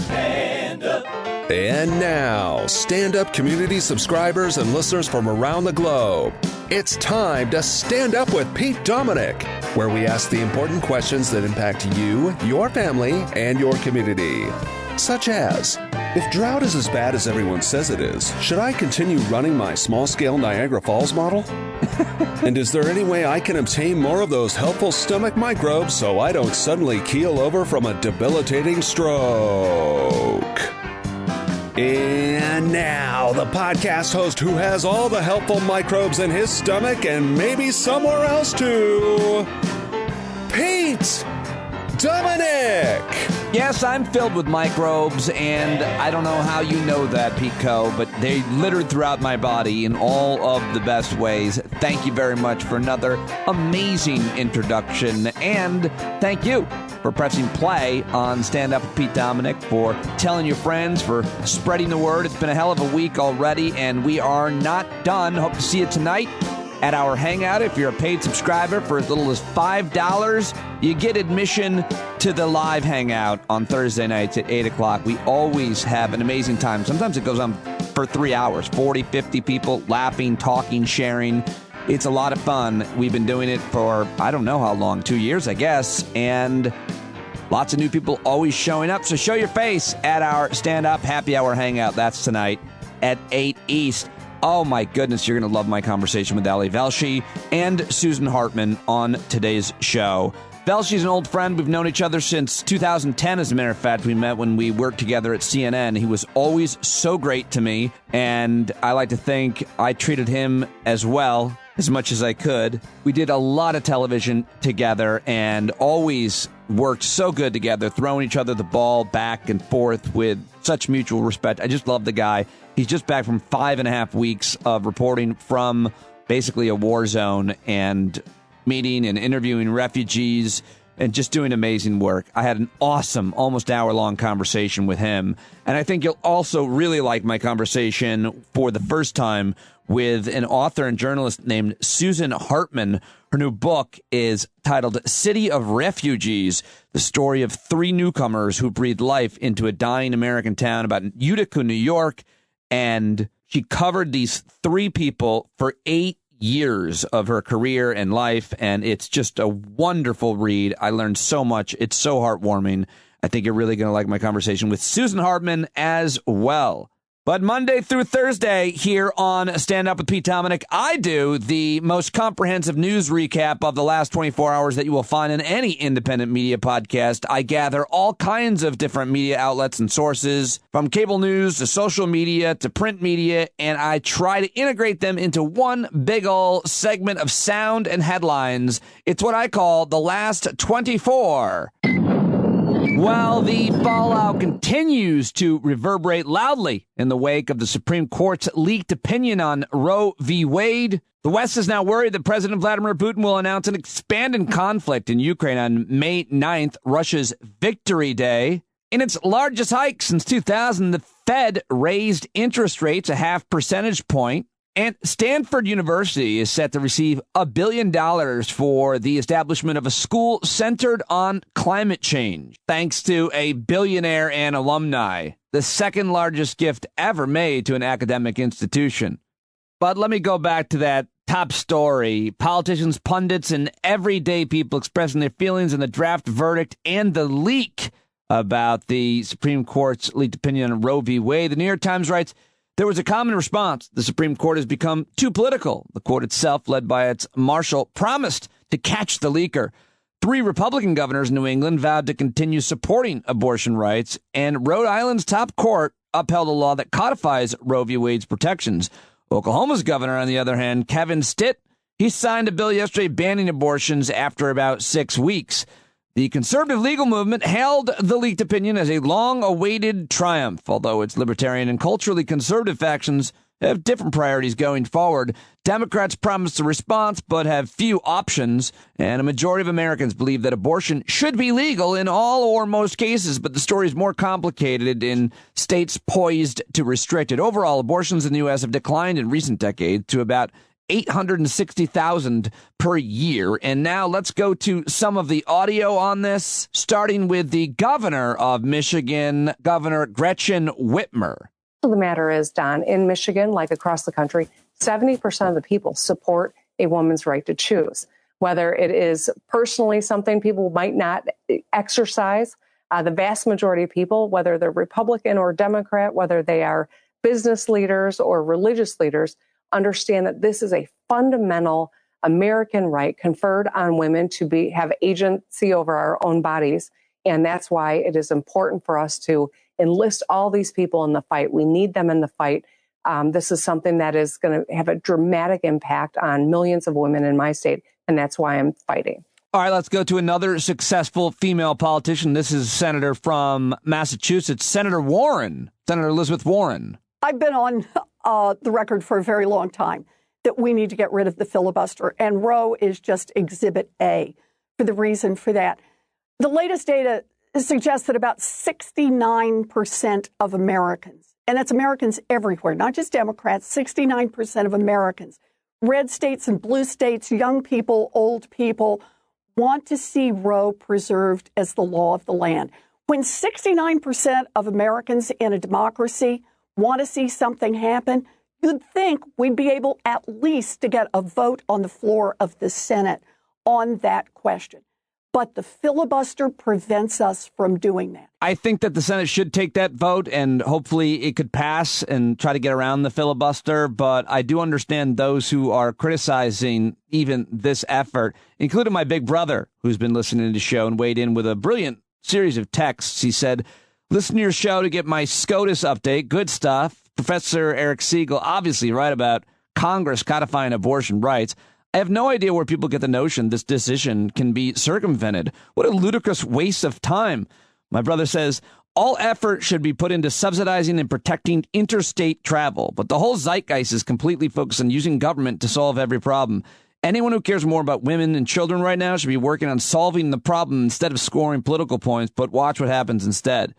Stand up. And now, stand-up community subscribers and listeners from around the globe, it's time to Stand Up with Pete Dominic, where we ask the important questions that impact you, your family, and your community. Such as, if drought is as bad as everyone says it is, should I continue running my small-scale Niagara Falls model? And is there any way I can obtain more of those helpful stomach microbes so I don't suddenly keel over from a debilitating stroke? And now, the podcast host who has all the helpful microbes in his stomach and maybe somewhere else too, Pete Dominic! Yes, I'm filled with microbes, and I don't know how you know that, Pico, but they littered throughout my body in all of the best ways. Thank you very much for another amazing introduction, and thank you for pressing play on Stand Up with Pete Dominic, for telling your friends, for spreading the word. It's been a hell of a week already, and we are not done. Hope to see you tonight at our Hangout. If you're a paid subscriber for as little as $5, you get admission to the live Hangout on Thursday nights at 8 o'clock. We always have an amazing time. Sometimes it goes on for 3 hours, 40, 50 people laughing, talking, sharing. It's a lot of fun. We've been doing it for, I don't know how long, 2 years, I guess, and lots of new people always showing up. So show your face at our stand-up happy hour hangout. That's tonight at 8 East. Oh, my goodness, you're going to love my conversation with Velshi and Susan Hartman on today's show. Velshi's an old friend. We've known each other since 2010, as a matter of fact. We met when we worked together at CNN. He was always so great to me, and I like to think I treated him as well, as much as I could. We did a lot of television together and always worked so good together, throwing each other the ball back and forth with such mutual respect. I just love the guy. He's just back from 5.5 weeks of reporting from basically a war zone and meeting and interviewing refugees and just doing amazing work. I had an awesome, almost hour-long conversation with him. And I think you'll also really like my conversation for the first time with an author and journalist named Susan Hartman. Her new book is titled City of Refugees, the story of 3 newcomers who breathed life into a dying American town about Utica, New York. And she covered these 3 people for 8 years of her career and life, and it's just a wonderful read. I learned so much. It's so heartwarming. I think you're really going to like my conversation with Susan Hartman as well. But Monday through Thursday here on Stand Up with Pete Dominic, I do the most comprehensive news recap of the last 24 hours that you will find in any independent media podcast. I gather all kinds of different media outlets and sources, from cable news to social media to print media, and I try to integrate them into one big ol' segment of sound and headlines. It's what I call the last 24. Well, the fallout continues to reverberate loudly in the wake of the Supreme Court's leaked opinion on Roe v. Wade. The West is now worried that President Vladimir Putin will announce an expanded conflict in Ukraine on May 9th, Russia's Victory Day. In its largest hike since 2000, the Fed raised interest rates a half percentage point. And Stanford University is set to receive $1 billion for the establishment of a school centered on climate change, thanks to a billionaire and alumni, the second largest gift ever made to an academic institution. But let me go back to that top story. Politicians, pundits, and everyday people expressing their feelings on the draft verdict and the leak about the Supreme Court's leaked opinion on Roe v. Wade. The New York Times writes, there was a common response. The Supreme Court has become too political. The court itself, led by its marshal, promised to catch the leaker. 3 Republican governors in New England vowed to continue supporting abortion rights, and Rhode Island's top court upheld a law that codifies Roe v. Wade's protections. Oklahoma's governor, on the other hand, Kevin Stitt, he signed a bill yesterday banning abortions after about 6 weeks. The conservative legal movement hailed the leaked opinion as a long-awaited triumph, although its libertarian and culturally conservative factions have different priorities going forward. Democrats promised a response but have few options, and a majority of Americans believe that abortion should be legal in all or most cases, but the story is more complicated in states poised to restrict it. Overall, abortions in the U.S. have declined in recent decades to about $860,000 per year. And now let's go to some of the audio on this, starting with the governor of Michigan, Governor Gretchen Whitmer. The matter is, Don, in Michigan, like across the country, 70% of the people support a woman's right to choose. Whether it is personally something people might not exercise, the vast majority of people, whether they're Republican or Democrat, whether they are business leaders or religious leaders, understand that this is a fundamental American right conferred on women to have agency over our own bodies. And that's why it is important for us to enlist all these people in the fight. We need them in the fight. This is something that is going to have a dramatic impact on millions of women in my state. And that's why I'm fighting. All right, let's go to another successful female politician. This is a senator from Massachusetts, Senator Warren, Senator Elizabeth Warren. I've been on the record for a very long time that we need to get rid of the filibuster. And Roe is just Exhibit A for the reason for that. The latest data suggests that about 69% of Americans, and that's Americans everywhere, not just Democrats, 69% of Americans, red states and blue states, young people, old people, want to see Roe preserved as the law of the land. When 69% of Americans in a democracy want to see something happen, you'd think we'd be able at least to get a vote on the floor of the Senate on that question. But the filibuster prevents us from doing that. I think that the Senate should take that vote, and hopefully it could pass and try to get around the filibuster. But I do understand those who are criticizing even this effort, including my big brother, who's been listening to the show and weighed in with a brilliant series of texts. He said, "Listen to your show to get my SCOTUS update. Good stuff. Professor Eric Siegel, obviously right about Congress codifying abortion rights. I have no idea where people get the notion this decision can be circumvented. What a ludicrous waste of time." My brother says, "All effort should be put into subsidizing and protecting interstate travel, but the whole zeitgeist is completely focused on using government to solve every problem. Anyone who cares more about women and children right now should be working on solving the problem instead of scoring political points, but watch what happens instead."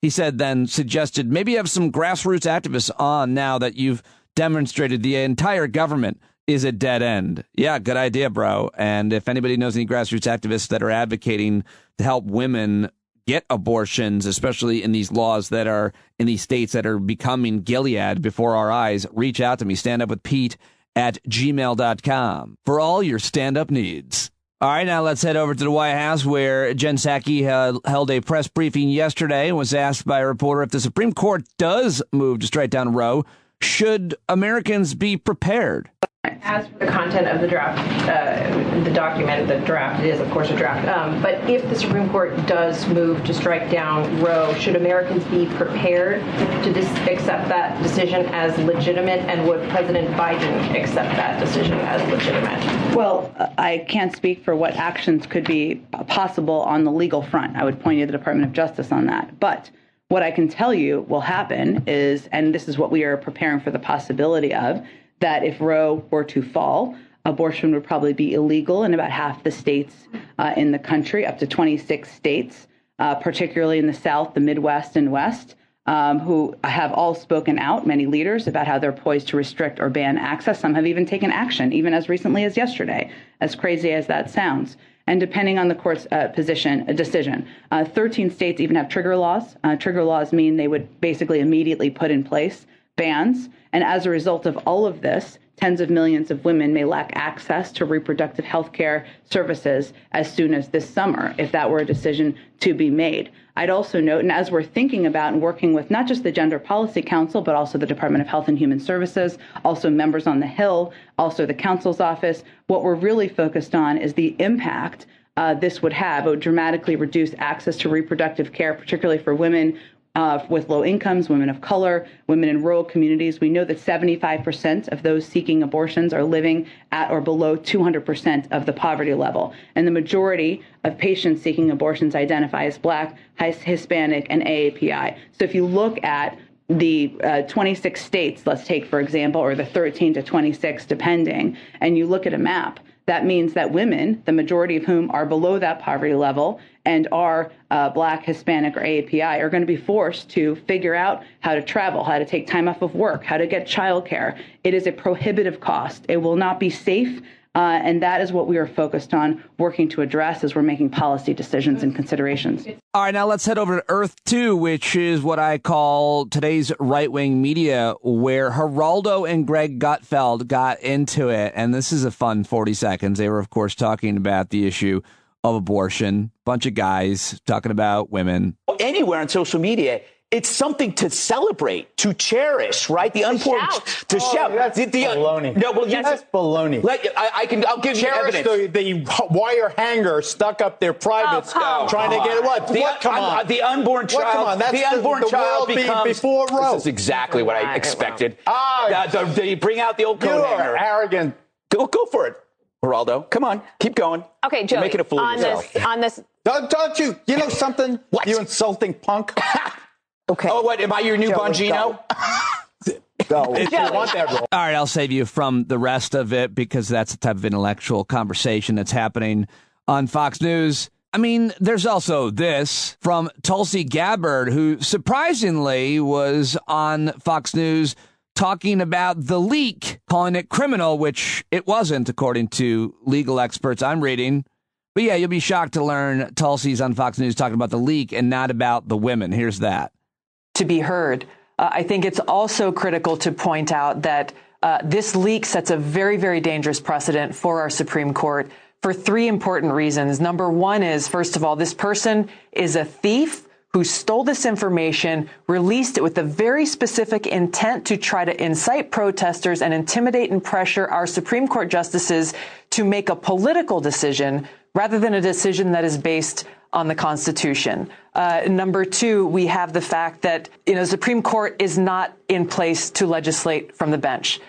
He said, then suggested, maybe have some grassroots activists on now that you've demonstrated the entire government is a dead end. Yeah, good idea, bro. And if anybody knows any grassroots activists that are advocating to help women get abortions, especially in these laws that are in these states that are becoming Gilead before our eyes, reach out to me, standupwithpete@gmail.com for all your stand-up needs. All right, now let's head over to the White House, where Jen Psaki held a press briefing yesterday and was asked by a reporter if the Supreme Court does move to strike down Roe, should Americans be prepared? As for the content of the draft, the document, the draft, it is, of course, a draft. But if the Supreme Court does move to strike down Roe, should Americans be prepared to accept that decision as legitimate? And would President Biden accept that decision as legitimate? Well, I can't speak for what actions could be possible on the legal front. I would point you to the Department of Justice on that. But what I can tell you will happen is, and this is what we are preparing for the possibility of, that if Roe were to fall, abortion would probably be illegal in about half the states in the country, up to 26 states, particularly in the South, the Midwest, and West, who have all spoken out, many leaders, about how they're poised to restrict or ban access. Some have even taken action, even as recently as yesterday, as crazy as that sounds. And depending on the court's decision, 13 states even have trigger laws. Trigger laws mean they would basically immediately put in place bans. And as a result of all of this, tens of millions of women may lack access to reproductive health care services as soon as this summer, if that were a decision to be made. I'd also note, and as we're thinking about and working with not just the Gender Policy Council, but also the Department of Health and Human Services, also members on the Hill, also the Council's office, what we're really focused on is the impact this would have. It would dramatically reduce access to reproductive care, particularly for women with low incomes, women of color, women in rural communities. We know that 75% of those seeking abortions are living at or below 200% of the poverty level. And the majority of patients seeking abortions identify as Black, Hispanic, and AAPI. So if you look at the 26 states, let's take, for example, or the 13 to 26, depending, and you look at a map, that means that women, the majority of whom are below that poverty level and are Black, Hispanic, or AAPI, are going to be forced to figure out how to travel, how to take time off of work, how to get childcare. It is a prohibitive cost. It will not be safe. And that is what we are focused on working to address as we're making policy decisions and considerations. All right, now let's head over to Earth 2, which is what I call today's right-wing media, where Geraldo and Greg Gutfeld got into it. And this is a fun 40 seconds. They were, of course, talking about the issue of abortion. Bunch of guys talking about women. Anywhere on social media, it's something to celebrate, to cherish, right? The unborn, to shout. That's baloney. No, well, that's baloney. I'll give you evidence. The wire hanger stuck up their privates, trying to get what? Come on. The unborn child. Come on. That's the unborn child becomes before Roe. This is exactly what I expected. They bring out the old coat hanger. You're arrogant. Go for it, Geraldo. Come on, keep going. Okay, Joey. You're making a fool of yourself. On this. Don't you? You know something? What? You insulting punk. Okay. Oh, what? Am I your new Bongino? Go. If you want that role. All right, I'll save you from the rest of it because that's the type of intellectual conversation that's happening on Fox News. I mean, there's also this from Tulsi Gabbard, who surprisingly was on Fox News talking about the leak, calling it criminal, which it wasn't, according to legal experts I'm reading. But yeah, you'll be shocked to learn Tulsi's on Fox News talking about the leak and not about the women. Here's that. To be heard. I think it's also critical to point out that this leak sets a very, very dangerous precedent for our Supreme Court for three important reasons. Number one is, first of all, this person is a thief who stole this information, released it with a very specific intent to try to incite protesters and intimidate and pressure our Supreme Court justices to make a political decision rather than a decision that is based on the Constitution. Number two, we have the fact that, the Supreme Court is not in place to legislate from the bench.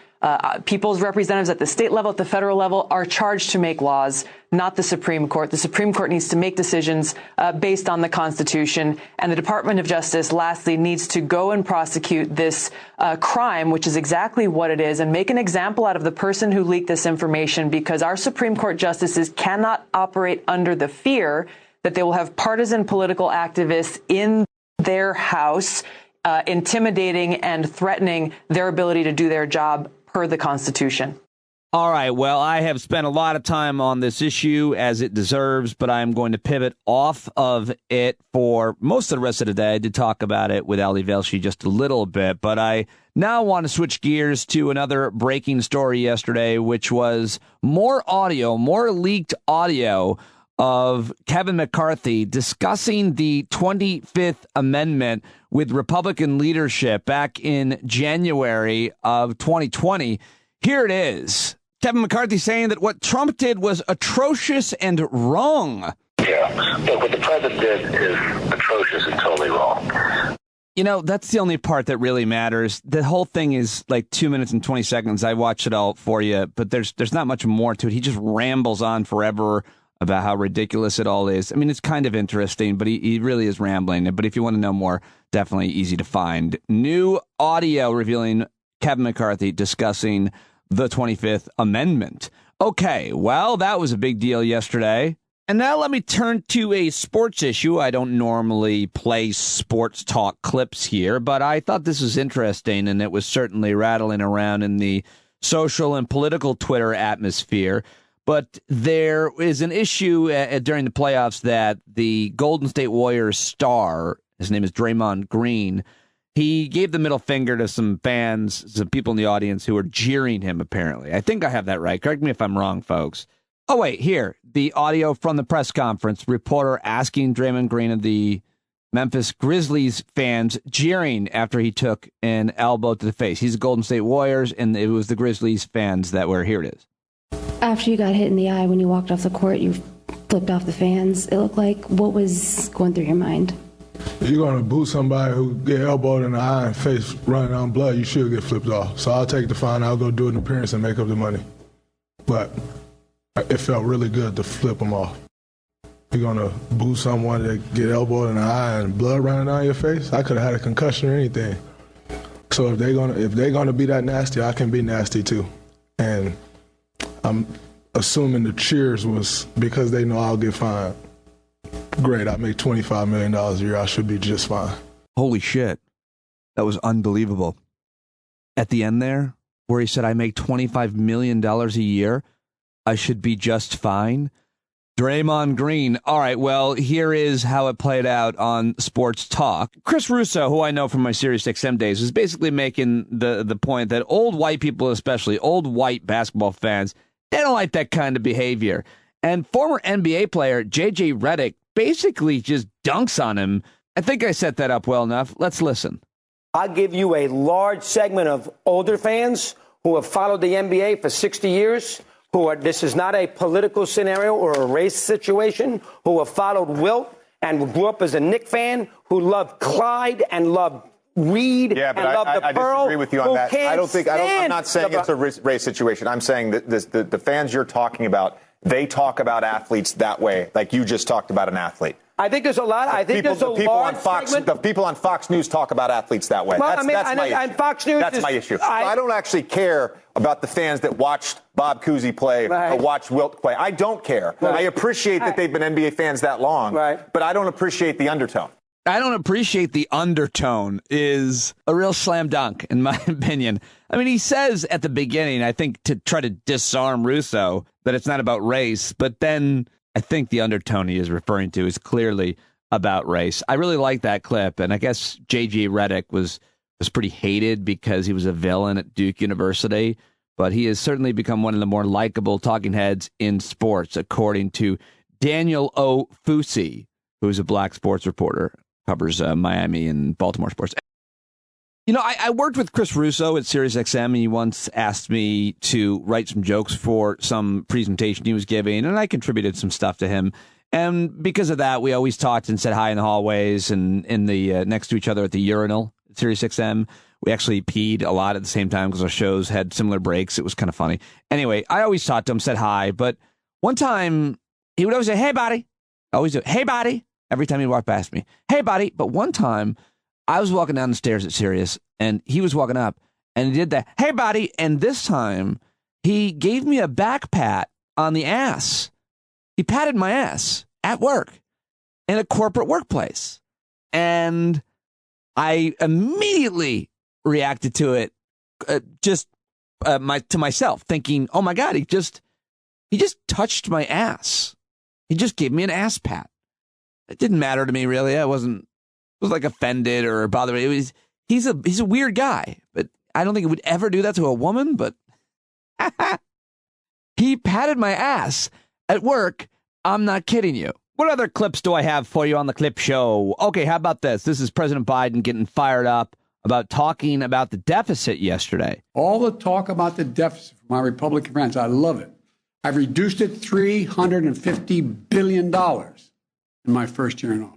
People's representatives at the state level, at the federal level, are charged to make laws, not the Supreme Court. The Supreme Court needs to make decisions based on the Constitution. And the Department of Justice, lastly, needs to go and prosecute this crime, which is exactly what it is, and make an example out of the person who leaked this information, because our Supreme Court justices cannot operate under the fear that they will have partisan political activists in their house intimidating and threatening their ability to do their job per the Constitution. All right. Well, I have spent a lot of time on this issue, as it deserves, but I'm going to pivot off of it for most of the rest of the day. I did talk about it with Ali Velshi just a little bit, but I now want to switch gears to another breaking story yesterday, which was more leaked audio of Kevin McCarthy discussing the 25th Amendment with Republican leadership back in January of 2020. Here it is. Kevin McCarthy saying that what Trump did was atrocious and wrong. Yeah, but what the president did is atrocious and totally wrong. That's the only part that really matters. The whole thing is like 2 minutes and 20 seconds. I watched it all for you, but there's not much more to it. He just rambles on forever about how ridiculous it all is. I mean, it's kind of interesting, but he really is rambling. But if you want to know more, definitely easy to find. New audio revealing Kevin McCarthy discussing the 25th Amendment. Okay, well, that was a big deal yesterday. And now let me turn to a sports issue. I don't normally play sports talk clips here, but I thought this was interesting, and it was certainly rattling around in the social and political Twitter atmosphere. But there is an issue during the playoffs that the Golden State Warriors star, his name is Draymond Green, he gave the middle finger to some fans, some people in the audience who were jeering him, apparently. I think I have that right. Correct me if I'm wrong, folks. Oh, wait, here. The audio from the press conference. Reporter asking Draymond Green of the Memphis Grizzlies fans jeering after he took an elbow to the face. He's the Golden State Warriors, and it was the Grizzlies fans that were, here it is. After you got hit in the eye when you walked off the court, you flipped off the fans, it looked like. What was going through your mind? If you're going to boot somebody who get elbowed in the eye and face running on blood, you should get flipped off. So I'll take the fine. I'll go do an appearance and make up the money. But it felt really good to flip them off. You're going to boot someone that get elbowed in the eye and blood running down your face? I could have had a concussion or anything. So if they're gonna be that nasty, I can be nasty too. And assuming the cheers was because they know I'll get fined. Great, I make $25 million a year. I should be just fine. Holy shit. That was unbelievable. At the end there, where he said, I make $25 million a year, I should be just fine. Draymond Green. All right, well, here is how it played out on Sports Talk. Chris Russo, who I know from my SiriusXM days, is basically making the point that old white people, especially old white basketball fans, they don't like that kind of behavior. And former NBA player J.J. Redick basically just dunks on him. I think I set that up well enough. Let's listen. I'll give you a large segment of older fans who have followed the NBA for 60 years, this is not a political scenario or a race situation, who have followed Wilt and grew up as a Knick fan, who love Clyde and love Reed and love the Pearl. I disagree with you on that. I'm not saying it's a race situation. I'm saying that the fans you're talking about, they talk about athletes that way, like you just talked about an athlete. I think there's a lot. I think there's a large segment. The people on Fox News talk about athletes that way. Well, that's my issue. Fox News that's my issue. I don't actually care about the fans that watched Bob Cousy play or watched Wilt play. I don't care. Right. I appreciate that they've been NBA fans that long, but I don't appreciate the undertone. I don't appreciate the undertone is a real slam dunk, in my opinion. I mean, he says at the beginning, I think, to try to disarm Russo, that it's not about race, but then I think the undertone he is referring to is clearly about race. I really like that clip, and I guess J.J. Redick was pretty hated because he was a villain at Duke University, but he has certainly become one of the more likable talking heads in sports, according to Daniel O. Fusi, who's a black sports reporter, covers Miami and Baltimore sports. You know, I worked with Chris Russo at SiriusXM, and he once asked me to write some jokes for some presentation he was giving, and I contributed some stuff to him. And because of that, we always talked and said hi in the hallways and in the next to each other at the urinal at SiriusXM. We actually peed a lot at the same time because our shows had similar breaks. It was kind of funny. Anyway, I always talked to him, said hi, but one time he would always say, "Hey, buddy." Always do, "Hey, buddy." Every time he'd walk past me, "Hey, buddy." But one time I was walking down the stairs at Sirius, and he was walking up, and he did that, "Hey, buddy." And this time, he gave me a back pat on the ass. He patted my ass at work in a corporate workplace. And I immediately reacted to it to myself, thinking, oh, my God, he just touched my ass. He just gave me an ass pat. It didn't matter to me, really. I wasn't like offended or bothered. He's a weird guy, but I don't think he would ever do that to a woman. But he patted my ass at work. I'm not kidding you. What other clips do I have for you on the clip show? Okay, how about this? This is President Biden getting fired up about talking about the deficit yesterday. All the talk about the deficit from my Republican friends, I love it. I've reduced it $350 billion in my first year in office.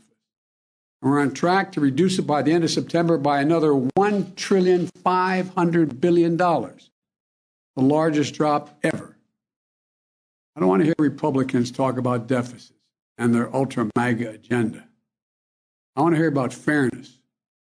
And we're on track to reduce it by the end of September by another $1.5 trillion, the largest drop ever. I don't want to hear Republicans talk about deficits and their ultra-MAGA agenda. I want to hear about fairness.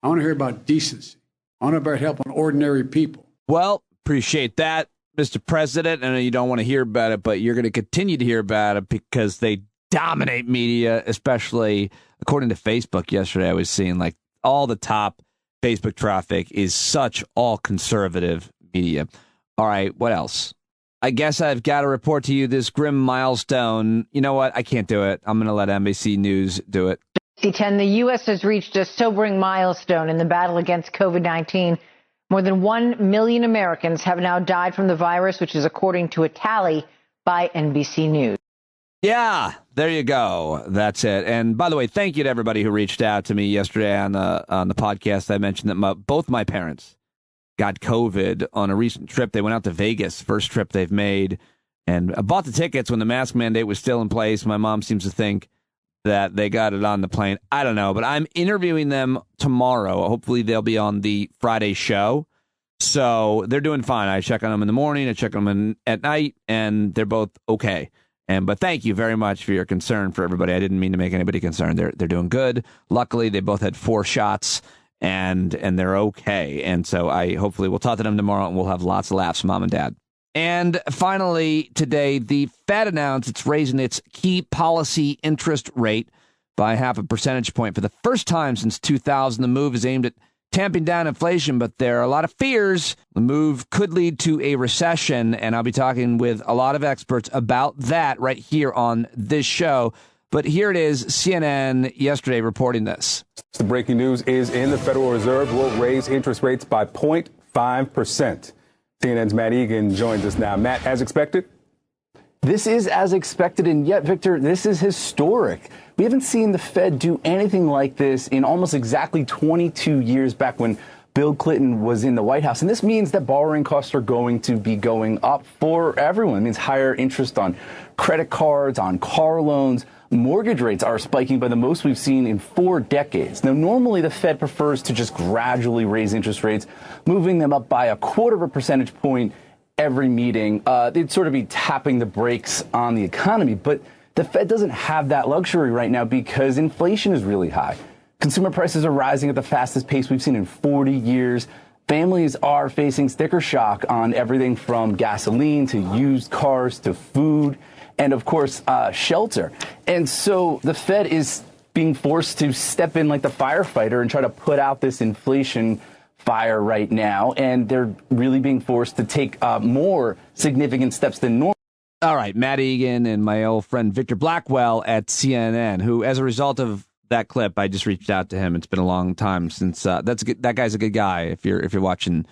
I want to hear about decency. I want to hear about helping ordinary people. Well, appreciate that, Mr. President. I know you don't want to hear about it, but you're going to continue to hear about it because they dominate media, especially according to Facebook yesterday. I was seeing like all the top Facebook traffic is such all conservative media. All right, what else? I guess I've got to report to you this grim milestone. You know what? I can't do it. I'm going to let NBC News do it. C10, the U.S. has reached a sobering milestone in the battle against COVID-19. More than 1 million Americans have now died from the virus, which is according to a tally by NBC News. Yeah, there you go. That's it. And by the way, thank you to everybody who reached out to me yesterday on the podcast. I mentioned that both my parents got COVID on a recent trip. They went out to Vegas, first trip they've made, and I bought the tickets when the mask mandate was still in place. My mom seems to think that they got it on the plane. I don't know, but I'm interviewing them tomorrow. Hopefully they'll be on the Friday show. So they're doing fine. I check on them in the morning, I check on them at night, and they're both okay. But thank you very much for your concern for everybody. I didn't mean to make anybody concerned. They're doing good. Luckily, they both had 4 shots, and they're okay. And so I hopefully we'll talk to them tomorrow, and we'll have lots of laughs, Mom and Dad. And finally, today, the Fed announced it's raising its key policy interest rate by 0.5 percentage point for the first time since 2000. The move is aimed at tamping down inflation, but there are a lot of fears the move could lead to a recession. And I'll be talking with a lot of experts about that right here on this show. But here it is, CNN yesterday reporting this. The breaking news is the Federal Reserve will raise interest rates by 0.5%. CNN's Matt Egan joins us now. Matt, as expected? This is as expected, and yet, Victor, this is historic. We haven't seen the Fed do anything like this in almost exactly 22 years, back when Bill Clinton was in the White House. And this means that borrowing costs are going to be going up for everyone. It means higher interest on credit cards, on car loans. Mortgage rates are spiking by the most we've seen in 4 decades. Now, normally the Fed prefers to just gradually raise interest rates, moving them up by 0.25 percentage point every meeting. They'd sort of be tapping the brakes on the economy. But the Fed doesn't have that luxury right now because inflation is really high. Consumer prices are rising at the fastest pace we've seen in 40 years. Families are facing sticker shock on everything from gasoline to used cars to food and, of course, shelter. And so the Fed is being forced to step in like the firefighter and try to put out this inflation fire right now. And they're really being forced to take more significant steps than normal. All right, Matt Egan and my old friend Victor Blackwell at CNN, who, as a result of that clip, I just reached out to him. It's been a long time since that guy's a good guy. If you're watching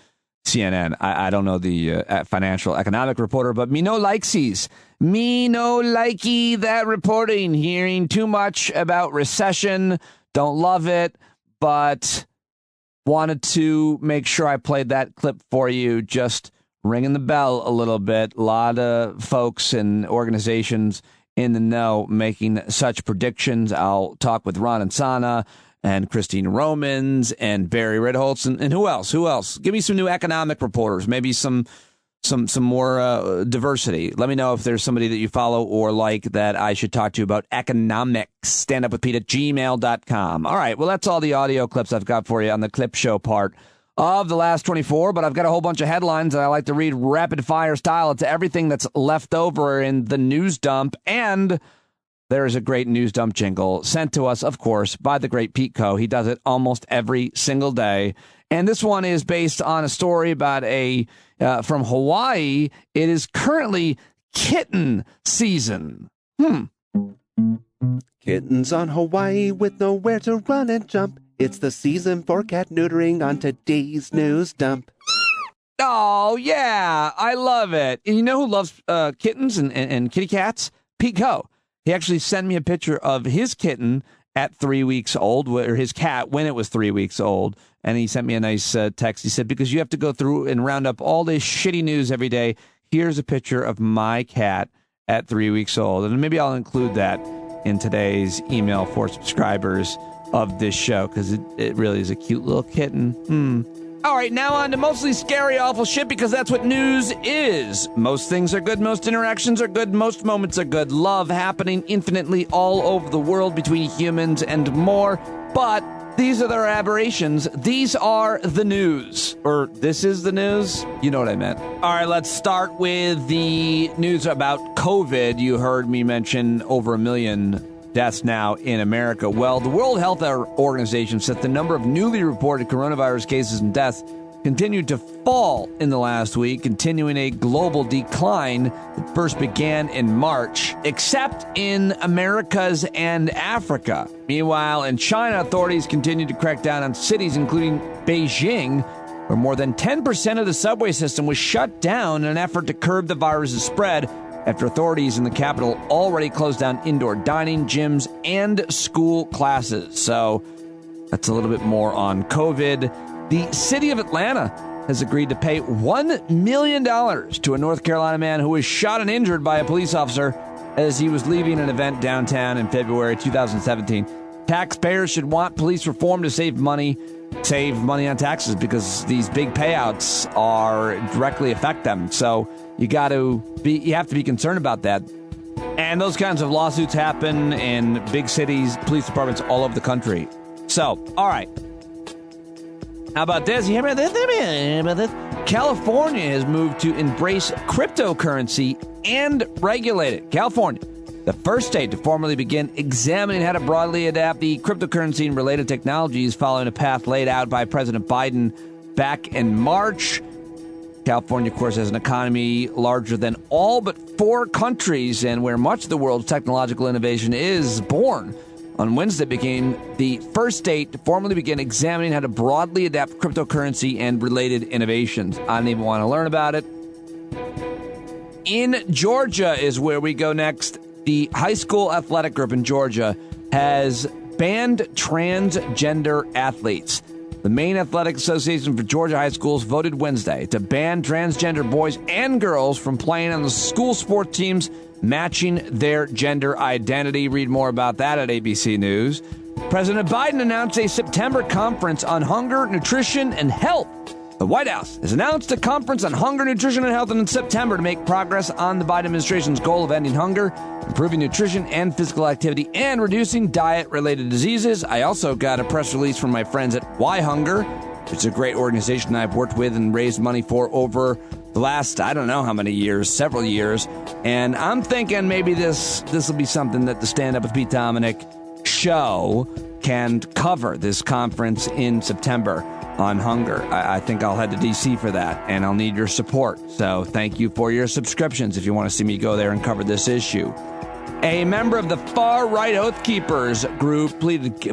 CNN, I don't know the financial economic reporter, but me no likesies. Me no likey that reporting. Hearing too much about recession. Don't love it, but wanted to make sure I played that clip for you. Just ringing the bell a little bit. A lot of folks and organizations in the know making such predictions. I'll talk with Ron Insana and Christine Romans and Barry Ritholtz and who else? Who else? Give me some new economic reporters, maybe some more diversity. Let me know if there's somebody that you follow or like that I should talk to you about economics. standupwithpete@gmail.com. All right, well, that's all the audio clips I've got for you on the clip show part of the last 24, but I've got a whole bunch of headlines that I like to read rapid fire style. It's everything that's left over in the news dump, and there is a great news dump jingle sent to us, of course, by the great Pete Coe. He does it almost every single day, and this one is based on a story about from Hawaii. It is currently kitten season. Kittens on Hawaii with nowhere to run and jump. It's the season for cat neutering on today's news dump. Oh, yeah. I love it. And you know who loves kittens and kitty cats? Pete Coe. He actually sent me a picture of his kitten at 3 weeks old, or his cat when it was 3 weeks old. And he sent me a nice text. He said, because you have to go through and round up all this shitty news every day, here's a picture of my cat at 3 weeks old. And maybe I'll include that in today's email for subscribers of this show, because it really is a cute little kitten. All right, now on to mostly scary, awful shit, because that's what news is. Most things are good, most interactions are good, most moments are good. Love happening infinitely all over the world between humans and more. But these are their aberrations. These are the news. Or this is the news. You know what I meant. All right, let's start with the news about COVID. You heard me mention over 1 million deaths now in America. Well, the World Health Organization said the number of newly reported coronavirus cases and deaths continued to fall in the last week, continuing a global decline that first began in March, except in Americas and Africa. Meanwhile, in China, authorities continued to crack down on cities, including Beijing, where more than 10% of the subway system was shut down in an effort to curb the virus's spread, after authorities in the capital already closed down indoor dining, gyms, and school classes. So that's a little bit more on COVID. The city of Atlanta has agreed to pay $1 million to a North Carolina man who was shot and injured by a police officer as he was leaving an event downtown in February 2017. Taxpayers should want police reform to save money on taxes, because these big payouts directly affect them. So you have to be concerned about that. And those kinds of lawsuits happen in big cities, police departments all over the country. So, all right. How about this? You hear about this? California has moved to embrace cryptocurrency and regulate it. California, the first state to formally begin examining how to broadly adapt the cryptocurrency and related technologies following a path laid out by President Biden back in March. California, of course, has an economy larger than all but 4 countries and where much of the world's technological innovation is born. On Wednesday, became the first state to formally begin examining how to broadly adapt cryptocurrency and related innovations. I don't even want to learn about it. In Georgia is where we go next. The high school athletic group in Georgia has banned transgender athletes. The Maine Athletic Association for Georgia high schools voted Wednesday to ban transgender boys and girls from playing on the school sport teams matching their gender identity. Read more about that at ABC News. President Biden announced a September conference on hunger, nutrition, and health. The White House has announced a conference on hunger, nutrition, and health in September to make progress on the Biden administration's goal of ending hunger, improving nutrition and physical activity, and reducing diet-related diseases. I also got a press release from my friends at Why Hunger, which is a great organization I've worked with and raised money for over the last, I don't know how many years, several years. And I'm thinking maybe this will be something that the Stand Up with Pete Dominic show can cover, this conference in September on hunger. I think I'll head to D.C. for that, and I'll need your support. So thank you for your subscriptions if you want to see me go there and cover this issue. A member of the far-right Oath Keepers group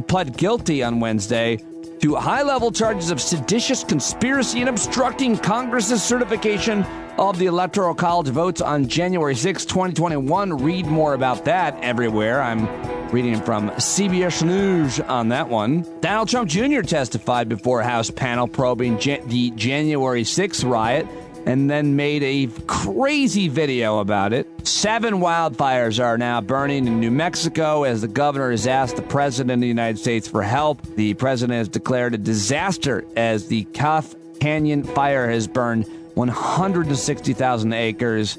pled guilty on Wednesday to high-level charges of seditious conspiracy and obstructing Congress's certification of the Electoral College votes on January 6, 2021. Read more about that everywhere. I'm reading from CBS News on that one. Donald Trump Jr. testified before a House panel probing the January 6th riot and then made a crazy video about it. 7 wildfires are now burning in New Mexico as the governor has asked the president of the United States for help. The president has declared a disaster as the Cuff Canyon fire has burned 160,000 acres.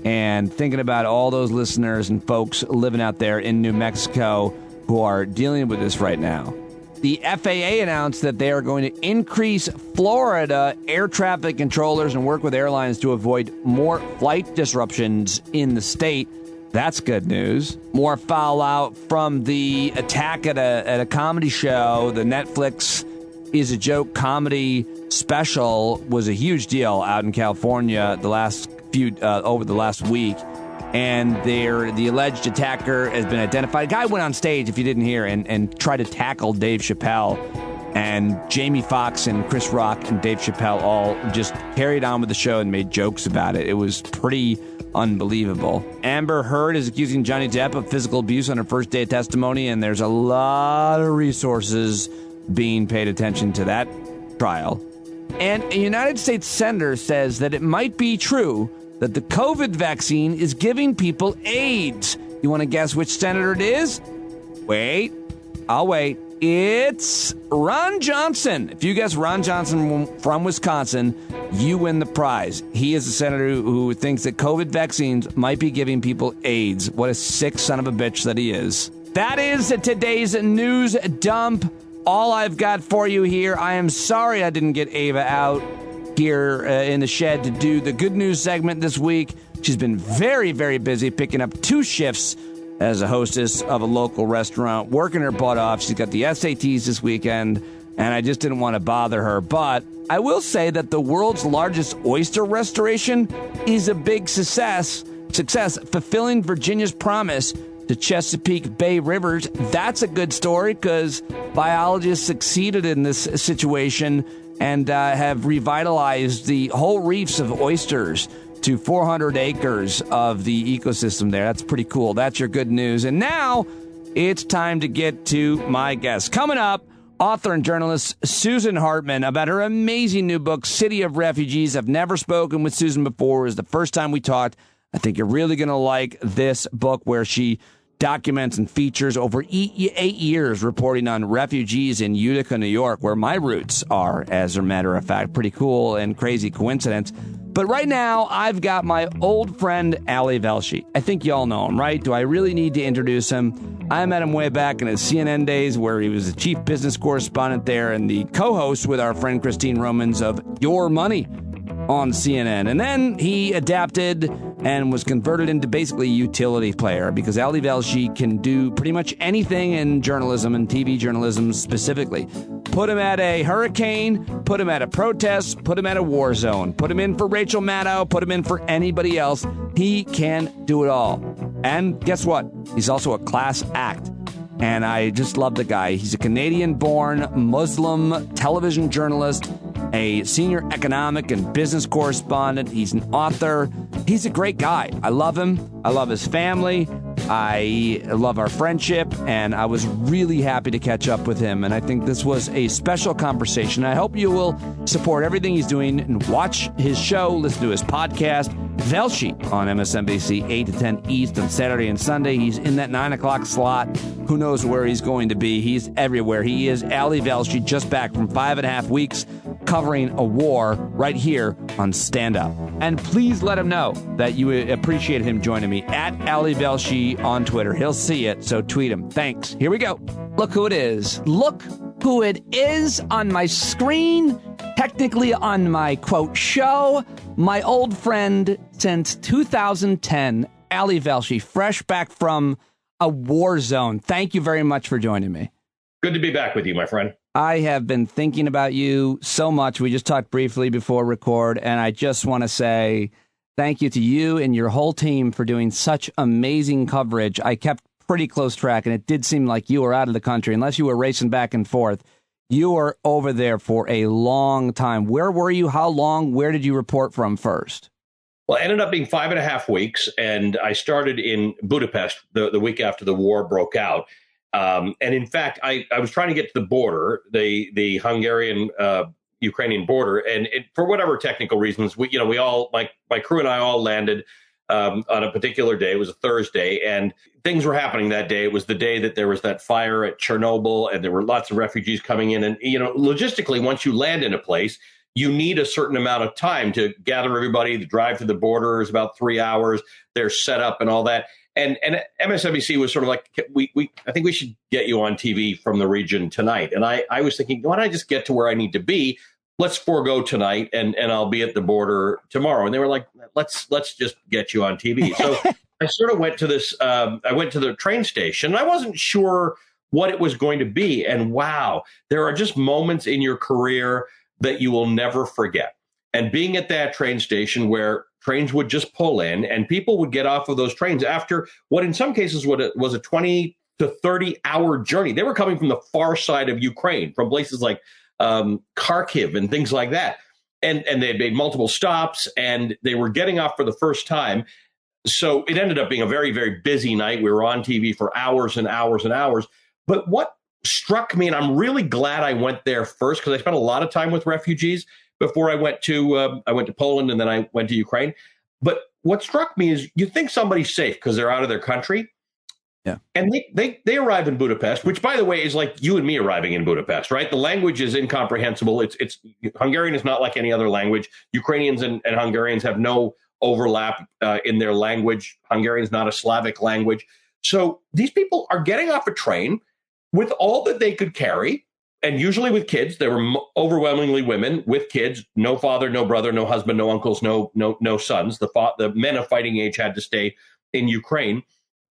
And thinking about all those listeners and folks living out there in New Mexico who are dealing with this right now. The FAA announced that they are going to increase Florida air traffic controllers and work with airlines to avoid more flight disruptions in the state. That's good news. More fallout from the attack at a comedy show. The Netflix Is a Joke comedy special was a huge deal out in California over the last week. And the alleged attacker has been identified. A guy went on stage, if you didn't hear, and tried to tackle Dave Chappelle. And Jamie Foxx and Chris Rock and Dave Chappelle all just carried on with the show and made jokes about it. It was pretty unbelievable. Amber Heard is accusing Johnny Depp of physical abuse on her first day of testimony, and there's a lot of resources being paid attention to that trial. And a United States senator says that it might be true that the COVID vaccine is giving people AIDS. You want to guess which senator it is? Wait. I'll wait. It's Ron Johnson. If you guess Ron Johnson from Wisconsin, you win the prize. He is a senator who thinks that COVID vaccines might be giving people AIDS. What a sick son of a bitch that he is. That is today's news dump. All I've got for you here. I am sorry I didn't get Ava out here in the shed to do the good news segment this week. She's been very, very busy picking up 2 shifts as a hostess of a local restaurant, working her butt off. She's got the SATs this weekend, and I just didn't want to bother her. But I will say that the world's largest oyster restoration is a big success, fulfilling Virginia's promise to Chesapeake Bay rivers. That's a good story because biologists succeeded in this situation and have revitalized the whole reefs of oysters to 400 acres of the ecosystem there. That's pretty cool. That's your good news. And now it's time to get to my guest. Coming up, author and journalist Susan Hartman about her amazing new book, City of Refugees. I've never spoken with Susan before. It was the first time we talked. I think you're really going to like this book where she documents and features over 8 years reporting on refugees in Utica, New York, where my roots are, as a matter of fact. Pretty cool and crazy coincidence. But right now, I've got my old friend, Ali Velshi. I think you all know him, right? Do I really need to introduce him? I met him way back in his CNN days where he was the chief business correspondent there and the co-host with our friend Christine Romans of Your Money. on CNN. And then he adapted and was converted into basically a utility player because Ali Velshi can do pretty much anything in journalism and TV journalism specifically. Put him at a hurricane, put him at a protest, put him at a war zone, put him in for Rachel Maddow, put him in for anybody else. He can do it all. And guess what? He's also a class act. And I just love the guy. He's a Canadian-born Muslim television journalist, a senior economic and business correspondent. He's an author. He's a great guy. I love him. I love his family. I love our friendship, and I was really happy to catch up with him. And I think this was a special conversation. I hope you will support everything he's doing and watch his show, listen to his podcast, Velshi on MSNBC, 8 to 10 East on Saturday and Sunday. He's in that 9 o'clock slot. Who knows where he's going to be? He's everywhere. He is Ali Velshi, just back from 5.5 weeks covering a war right here on Stand Up. And please let him know that you appreciate him joining me at Ali Velshi on Twitter. He'll see it, so tweet him. Thanks. Here we go. Look who it is. Look who it is on my screen, technically on my, quote, show. My old friend since 2010, Ali Velshi, fresh back from a war zone. Thank you very much for joining me. Good to be back with you, my friend. I have been thinking about you so much. We just talked briefly before record, and I just want to say thank you to you and your whole team for doing such amazing coverage. I kept pretty close track, and it did seem like you were out of the country. Unless you were racing back and forth, you were over there for a long time. Where were you? How long? Where did you report from first? Well, it ended up being 5.5 weeks, and I started in Budapest the week after the war broke out. And in fact, I was trying to get to the border, the Hungarian Ukrainian border, and for whatever technical reasons, we all, my crew and I all landed on a particular day. It was a Thursday, and things were happening that day. It was the day that there was that fire at Chernobyl, and there were lots of refugees coming in. And logistically, once you land in a place, you need a certain amount of time to gather everybody. The drive to the border is about 3 hours. They're set up and all that. And MSNBC was sort of like, I think we should get you on TV from the region tonight. And I was thinking, why don't I just get to where I need to be? Let's forego tonight, and I'll be at the border tomorrow. And they were like, let's just get you on TV. So I sort of went to this. I went to the train station. And I wasn't sure what it was going to be. And wow, there are just moments in your career that you will never forget. And being at that train station where trains would just pull in and people would get off of those trains after what in some cases was a 20 to 30 hour journey. They were coming from the far side of Ukraine, from places like Kharkiv and things like that. And they had made multiple stops and they were getting off for the first time. So it ended up being a very, very busy night. We were on TV for hours and hours and hours. But what struck me, and I'm really glad I went there first because I spent a lot of time with refugees before I went to Poland and then I went to Ukraine. But what struck me is you think somebody's safe because they're out of their country. Yeah. And they arrive in Budapest, which, by the way, is like you and me arriving in Budapest, right? The language is incomprehensible. It's Hungarian is not like any other language. Ukrainians and Hungarians have no overlap in their language. Hungarian is not a Slavic language. So these people are getting off a train with all that they could carry. And usually with kids, they were overwhelmingly women with kids, no father, no brother, no husband, no uncles, no sons. The men of fighting age had to stay in Ukraine,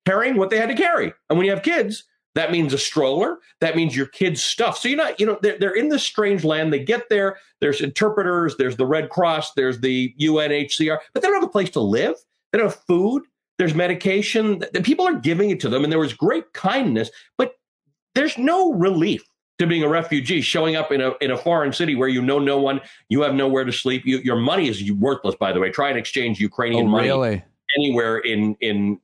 carrying what they had to carry. And when you have kids, that means a stroller. That means your kids' stuff. So you're not, they're in this strange land. They get there. There's interpreters. There's the Red Cross. There's the UNHCR. But they don't have a place to live. They don't have food. There's medication. The people are giving it to them. And there was great kindness. But there's no relief to being a refugee, showing up in a foreign city where you know no one, you have nowhere to sleep. Your money is worthless, by the way. Try and exchange Ukrainian money anywhere in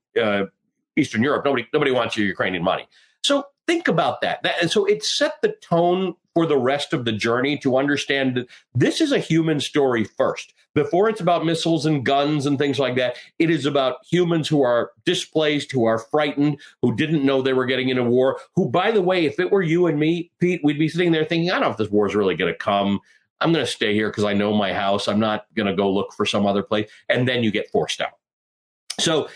Eastern Europe. Nobody wants your Ukrainian money. So think about that. And so it set the tone for the rest of the journey to understand that this is a human story first. Before it's about missiles and guns and things like that, it is about humans who are displaced, who are frightened, who didn't know they were getting into war, who, by the way, if it were you and me, Pete, we'd be sitting there thinking, I don't know if this war is really going to come. I'm going to stay here because I know my house. I'm not going to go look for some other place. And then you get forced out. So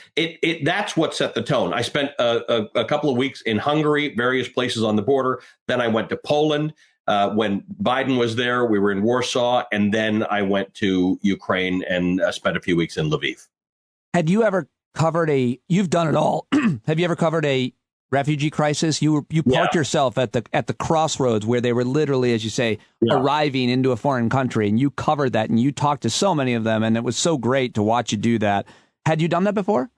that's what set the tone. I spent a couple of weeks in Hungary, various places on the border. Then I went to Poland. When Biden was there, we were in Warsaw, and then I went to Ukraine and spent a few weeks in Lviv. Had you ever covered you've done it all. Have you ever covered a refugee crisis? You parked yourself at the crossroads where they were literally, as you say, arriving into a foreign country, and you covered that, and you talked to so many of them, and it was so great to watch you do that. Had you done that before?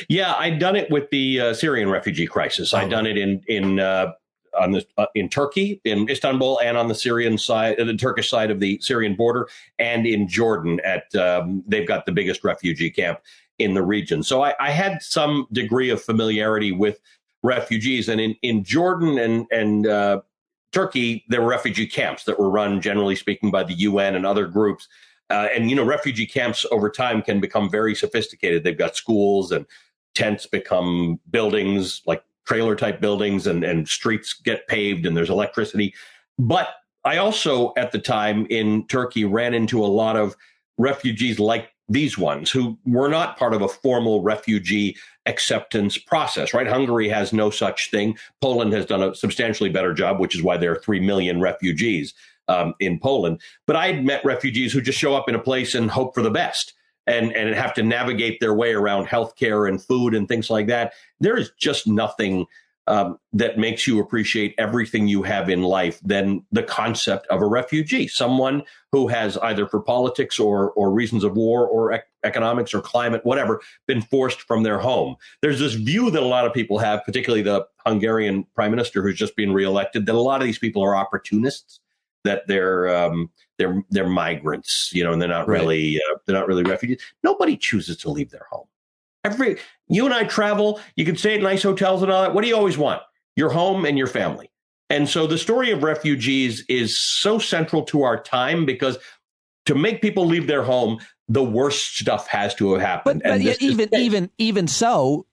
Yeah, I'd done it with the Syrian refugee crisis. I'd done it in Turkey, in Istanbul, and on the Syrian side, the Turkish side of the Syrian border, and in Jordan. They've got the biggest refugee camp in the region. So I had some degree of familiarity with refugees, and in Jordan and Turkey, there were refugee camps that were run, generally speaking, by the UN and other groups. Refugee camps over time can become very sophisticated. They've got schools, and tents become buildings, like trailer type buildings, and streets get paved, and there's electricity. But I also, at the time in Turkey, ran into a lot of refugees like these ones who were not part of a formal refugee acceptance process, right? Hungary has no such thing. Poland has done a substantially better job, which is why there are 3 million refugees in Poland. But I'd met refugees who just show up in a place and hope for the best and have to navigate their way around healthcare and food and things like that. There is just nothing that makes you appreciate everything you have in life than the concept of a refugee, someone who has either for politics or reasons of war or economics or climate, whatever, been forced from their home. There's this view that a lot of people have, particularly the Hungarian prime minister who's just been reelected, that a lot of these people are opportunists, that they're migrants, and they're not really refugees. Nobody chooses to leave their home. You and I travel, you can stay at nice hotels and all that. What do you always want? Your home and your family. And so the story of refugees is so central to our time, because to make people leave their home, the worst stuff has to have happened. But even so,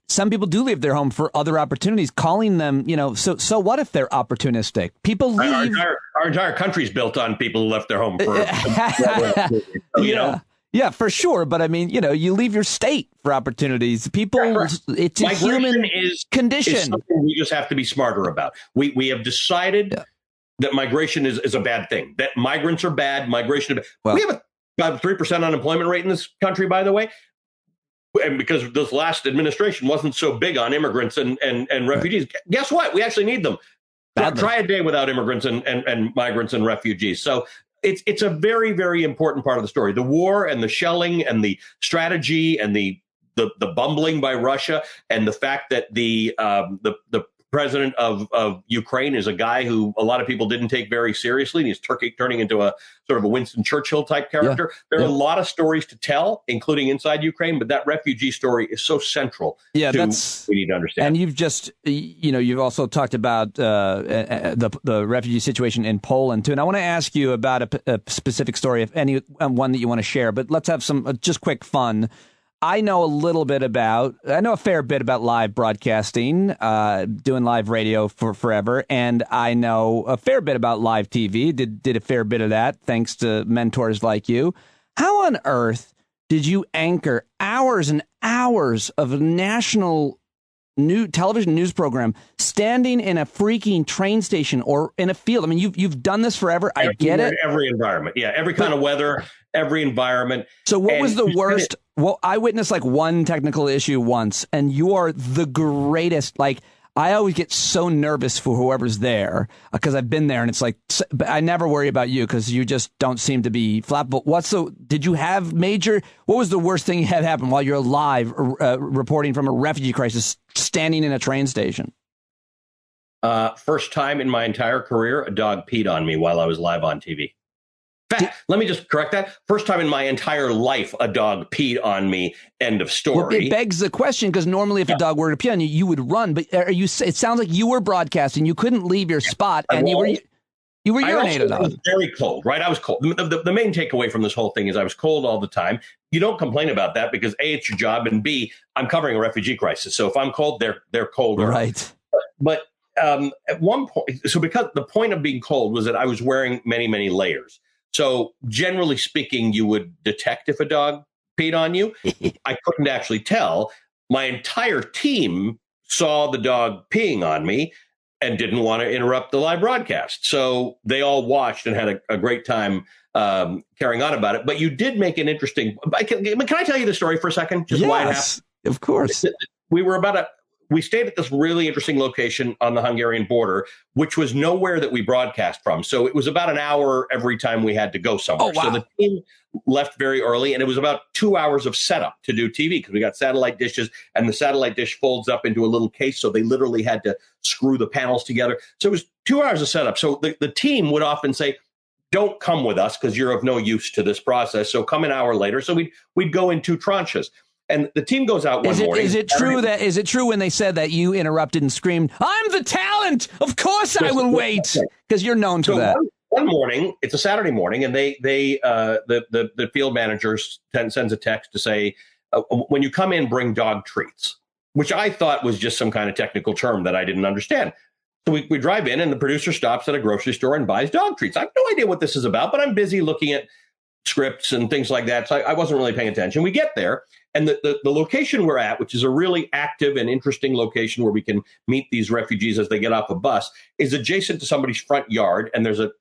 some people do leave their home for other opportunities, calling them, so what if they're opportunistic? People leave. Our entire country's built on people who left their home for, Yeah, for sure. But I mean, you leave your state for opportunities. People, it's a human condition. Is something we just have to be smarter about. We have decided that migration is a bad thing, that migrants are bad, migration is bad. Well, we have about 3% unemployment rate in this country, by the way. And because this last administration wasn't so big on immigrants and refugees, guess what? We actually need them. Try a day without immigrants and migrants and refugees. So it's a very, very important part of the story. The war and the shelling and the strategy and the bumbling by Russia, and the fact that the president of Ukraine is a guy who a lot of people didn't take very seriously, and he's turning into a sort of a Winston Churchill type character. There are a lot of stories to tell, including inside Ukraine, but that refugee story is so central to we need to understand. And you've just, you've also talked about the refugee situation in Poland too. And I want to ask you about a specific story, if any one that you want to share, but let's have some just quick fun. I know a fair bit about live broadcasting, doing live radio for forever. And I know a fair bit about live TV, did a fair bit of that, thanks to mentors like you. How on earth did you anchor hours and hours of a national television news program standing in a freaking train station or in a field? I mean, you've done this forever. I get it. Every environment. Yeah. Every kind of weather, every environment. So what was the worst? Well, I witnessed like one technical issue once, and you are the greatest. Like, I always get so nervous for whoever's there because I've been there, and it's like, but I never worry about you because you just don't seem to be flappable. Did you have what was the worst thing you had happen while you're live reporting from a refugee crisis, standing in a train station? First time in my entire career, a dog peed on me while I was live on TV. Let me just correct that. First time in my entire life, a dog peed on me. End of story. Well, it begs the question, because normally if a dog were to pee on you, you would run. But it sounds like you were broadcasting. You couldn't leave your spot, and you were urinated on. I was very cold, right? I was cold. The main takeaway from this whole thing is I was cold all the time. You don't complain about that because A, it's your job, and B, I'm covering a refugee crisis. So if I'm cold, they're colder. Right. But at one point, so because the point of being cold was that I was wearing many, many layers. So generally speaking, you would detect if a dog peed on you. I couldn't actually tell. My entire team saw the dog peeing on me. and didn't want to interrupt the live broadcast. So they all watched and had a great time carrying on about it. But you did make an interesting. Can I tell you the story for a second? Just why it happened? Of course. We stayed at this really interesting location on the Hungarian border, which was nowhere that we broadcast from. So it was about an hour every time we had to go somewhere. Oh, wow. So the team left very early, and it was about 2 hours of setup to do TV because we got satellite dishes, and the satellite dish folds up into a little case. So they literally had to screw the panels together. So it was 2 hours of setup. So the team would often say, don't come with us because you're of no use to this process. So come an hour later. So we'd go in 2 tranches. And the team goes out one morning. Is it true when they said that you interrupted and screamed, "I'm the talent. Of course I will wait," because you're known for that. One morning, it's a Saturday morning, and the field manager sends a text to say, when you come in, bring dog treats, which I thought was just some kind of technical term that I didn't understand. So we drive in, and the producer stops at a grocery store and buys dog treats. I have no idea what this is about, but I'm busy looking at scripts and things like that. So I wasn't really paying attention. We get there, and the location we're at, which is a really active and interesting location where we can meet these refugees as they get off a bus, is adjacent to somebody's front yard. And there's a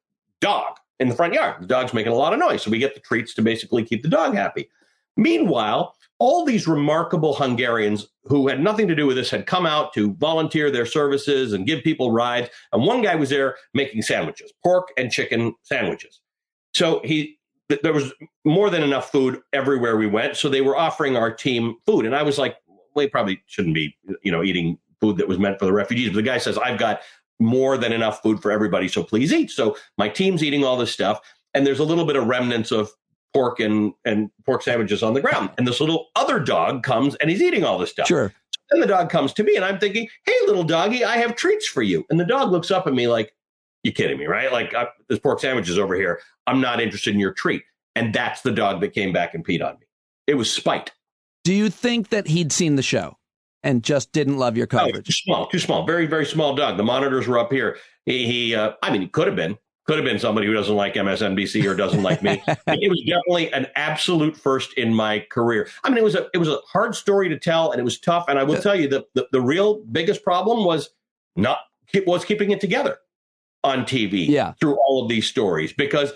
dog in the front yard. The dog's making a lot of noise. So we get the treats to basically keep the dog happy. Meanwhile, all these remarkable Hungarians who had nothing to do with this had come out to volunteer their services and give people rides. And one guy was there making sandwiches, pork and chicken sandwiches. So there was more than enough food everywhere we went. So they were offering our team food. And I was like, well, you probably shouldn't be, eating food that was meant for the refugees. But the guy says, I've got more than enough food for everybody. So please eat. So my team's eating all this stuff. And there's a little bit of remnants of pork and pork sandwiches on the ground. And this little other dog comes and he's eating all this stuff. Sure. So then the dog comes to me and I'm thinking, hey, little doggy, I have treats for you. And the dog looks up at me like, you kidding me, right? Like, this pork sandwich is over here. I'm not interested in your treat. And that's the dog that came back and peed on me. It was spite. Do you think that he'd seen the show and just didn't love your coverage? Too small, very, very small dog. The monitors were up here. He could have been somebody who doesn't like MSNBC or doesn't like me. It was definitely an absolute first in my career. I mean, it was a hard story to tell, and it was tough. And I will tell you the real biggest problem was keeping it together on TV through all of these stories, because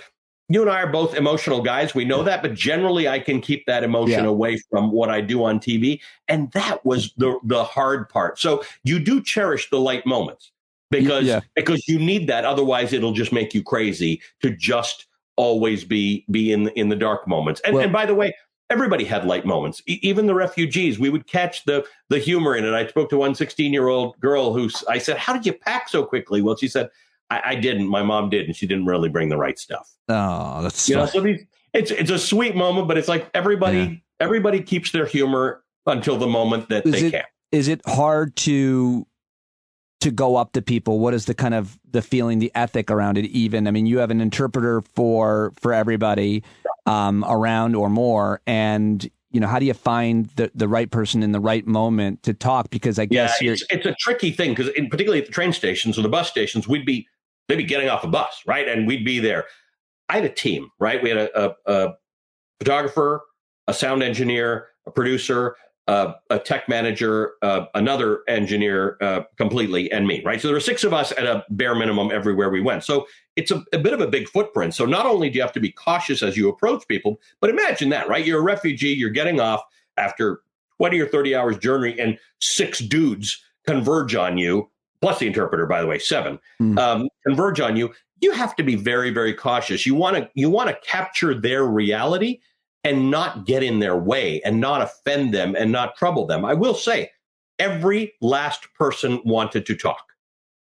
you and I are both emotional guys. We know that, but generally I can keep that emotion away from what I do on TV. And that was the hard part. So you do cherish the light moments because you need that. Otherwise, it'll just make you crazy to just always be in the dark moments. And by the way, everybody had light moments. Even the refugees, we would catch the humor in it. I spoke to one 16-year-old girl I said, how did you pack so quickly? Well, she said, I didn't. My mom did, and she didn't really bring the right stuff. Oh, that's so it's a sweet moment, but it's like everybody keeps their humor until the moment that they can. Is it hard to go up to people? What is the kind of the feeling, the ethic around it? Even, I mean, you have an interpreter for everybody around or more, and how do you find the right person in the right moment to talk? Because I guess it's a tricky thing, because particularly at the train stations or the bus stations, they'd be getting off a bus, right? And we'd be there. I had a team, right? We had a photographer, a sound engineer, a producer, a tech manager, another engineer completely, and me, right? So there were 6 of us at a bare minimum everywhere we went. So it's a bit of a big footprint. So not only do you have to be cautious as you approach people, but imagine that, right? You're a refugee, you're getting off after 20 or 30 hours journey, and 6 dudes converge on you, plus the interpreter, by the way, 7, converge on you. You have to be very, very cautious. You want to capture their reality and not get in their way and not offend them and not trouble them. I will say, every last person wanted to talk.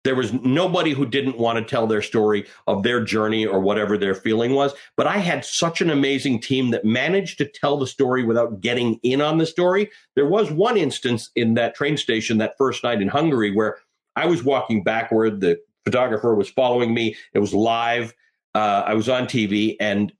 There was nobody who didn't want to tell their story of their journey or whatever their feeling was. But I had such an amazing team that managed to tell the story without getting in on the story. There was one instance in that train station that first night in Hungary where I was walking backward. The photographer was following me. It was live. I was on TV, and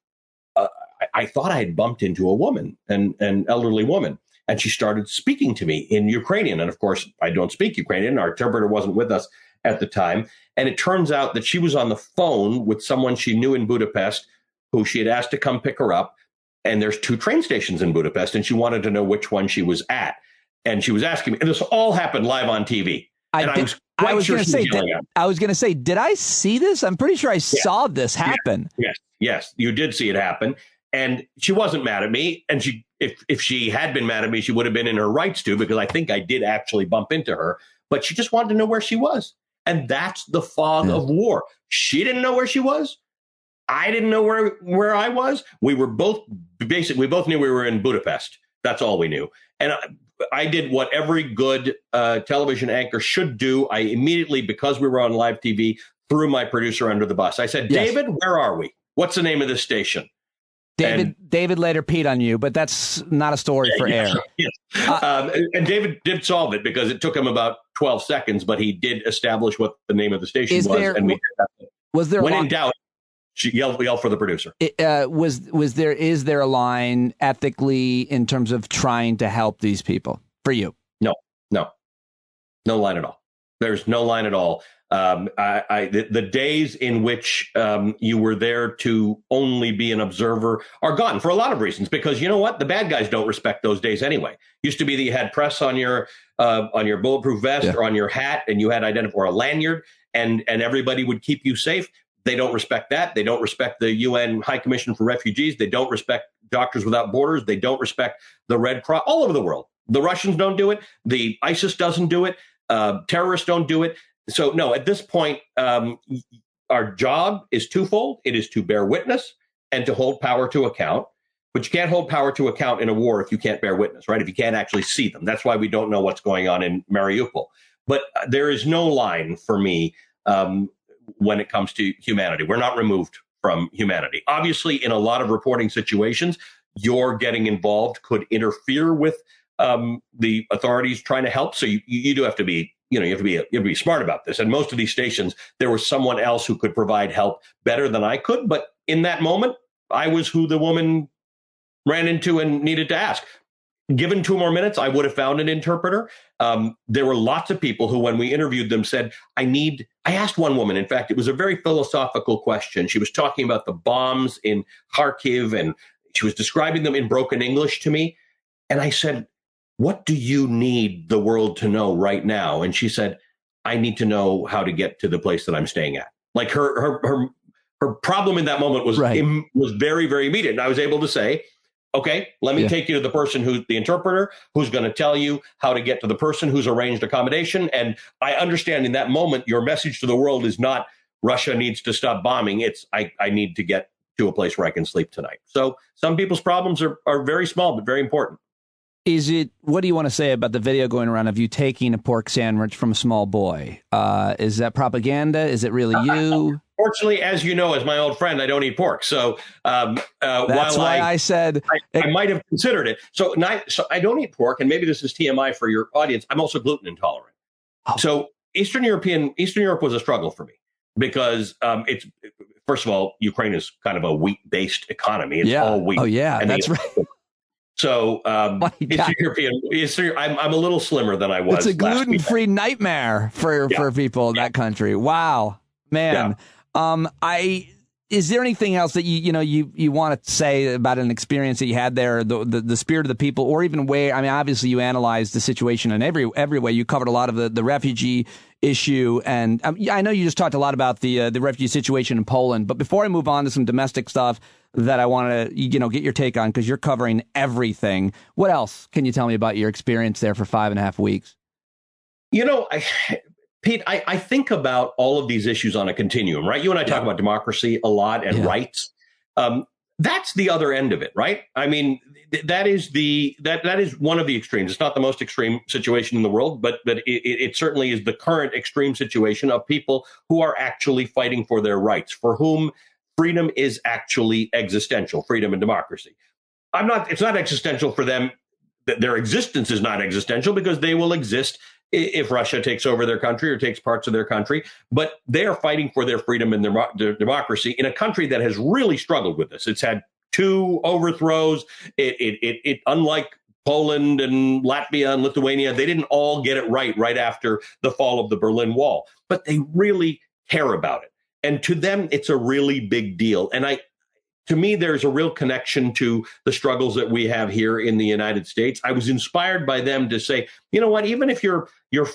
I thought I had bumped into a woman, an elderly woman, and she started speaking to me in Ukrainian. And of course, I don't speak Ukrainian. Our interpreter wasn't with us at the time. And it turns out that she was on the phone with someone she knew in Budapest who she had asked to come pick her up. And there's 2 train stations in Budapest, and she wanted to know which one she was at. And she was asking me, and this all happened live on TV. I was going to say, did I see this? I'm pretty sure I saw this happen. Yes, you did see it happen. And she wasn't mad at me. And if she had been mad at me, she would have been in her rights to, because I think I did actually bump into her. But she just wanted to know where she was. And that's the fog of war. She didn't know where she was. I didn't know where I was. We were both we both knew we were in Budapest. That's all we knew. And I did what every good television anchor should do. I immediately, because we were on live TV, threw my producer under the bus. I said, David, where are we? What's the name of this station? David later peed on you, but that's not a story for air. And David did solve it, because it took him about 12 seconds, but he did establish what the name of the station was. When in doubt, yell for the producer. Is there a line ethically in terms of trying to help these people for you? No line at all. There's no line at all. The days in which you were there to only be an observer are gone, for a lot of reasons, because you know what? The bad guys don't respect those days anyway. Used to be that you had press on your bulletproof vest or on your hat, and you had or a lanyard, and everybody would keep you safe. They don't respect that. They don't respect the UN High Commission for Refugees. They don't respect Doctors Without Borders. They don't respect the Red Cross all over the world. The Russians don't do it. The ISIS doesn't do it. Terrorists don't do it. So, no, at this point, our job is twofold. It is to bear witness and to hold power to account. But you can't hold power to account in a war if you can't bear witness, right? If you can't actually see them. That's why we don't know what's going on in Mariupol. But there is no line for me when it comes to humanity. We're not removed from humanity. Obviously, in a lot of reporting situations, your getting involved could interfere with the authorities trying to help. So you do have to be, you have to be smart about this. And most of these stations, there was someone else who could provide help better than I could. But in that moment, I was who the woman ran into and needed to ask. Given 2 more minutes, I would have found an interpreter. There were lots of people who, when we interviewed them, said, I asked one woman, in fact, it was a very philosophical question. She was talking about the bombs in Kharkiv, and she was describing them in broken English to me. And I said, what do you need the world to know right now? And she said, I need to know how to get to the place that I'm staying at. Like her problem in that moment was very, very immediate. And I was able to say, okay, let me take you to the person who's the interpreter, who's going to tell you how to get to the person who's arranged accommodation. And I understand in that moment, your message to the world is not Russia needs to stop bombing. It's I need to get to a place where I can sleep tonight. So some people's problems are very small, but very important. What do you want to say about the video going around of you taking a pork sandwich from a small boy? Is that propaganda? Is it really you? Fortunately, as you know, as my old friend, I don't eat pork. So that's why I said I might have considered it. So I don't eat pork, and maybe this is TMI for your audience. I'm also gluten intolerant. Oh. So Eastern Europe was a struggle for me because it's, first of all, Ukraine is kind of a wheat-based economy. It's all wheat. Oh yeah, that's right. So Eastern European, I'm a little slimmer than I was. It's a gluten-free nightmare for people in that country. Wow, man. Yeah. Is there anything else that you want to say about an experience that you had there, the spirit of the people, or even where? I mean, obviously you analyzed the situation in every way. You covered a lot of the refugee issue, and I know you just talked a lot about the refugee situation in Poland. But before I move on to some domestic stuff that I want to get your take on, because you're covering everything, what else can you tell me about your experience there for 5.5 weeks? Pete, I think about all of these issues on a continuum, right? You and I talk about democracy a lot and rights. That's the other end of it, right? I mean, that is one of the extremes. It's not the most extreme situation in the world, but it certainly is the current extreme situation of people who are actually fighting for their rights, for whom freedom is actually existential, freedom and democracy. It's not existential for them. Their existence is not existential because they will exist if Russia takes over their country or takes parts of their country. But they are fighting for their freedom and their democracy in a country that has really struggled with this. It's had 2 overthrows. It unlike Poland and Latvia and Lithuania, they didn't all get it right after the fall of the Berlin Wall. But they really care about it. And to them, it's a really big deal. And to me, there's a real connection to the struggles that we have here in the United States. I was inspired by them to say, you know what, even if your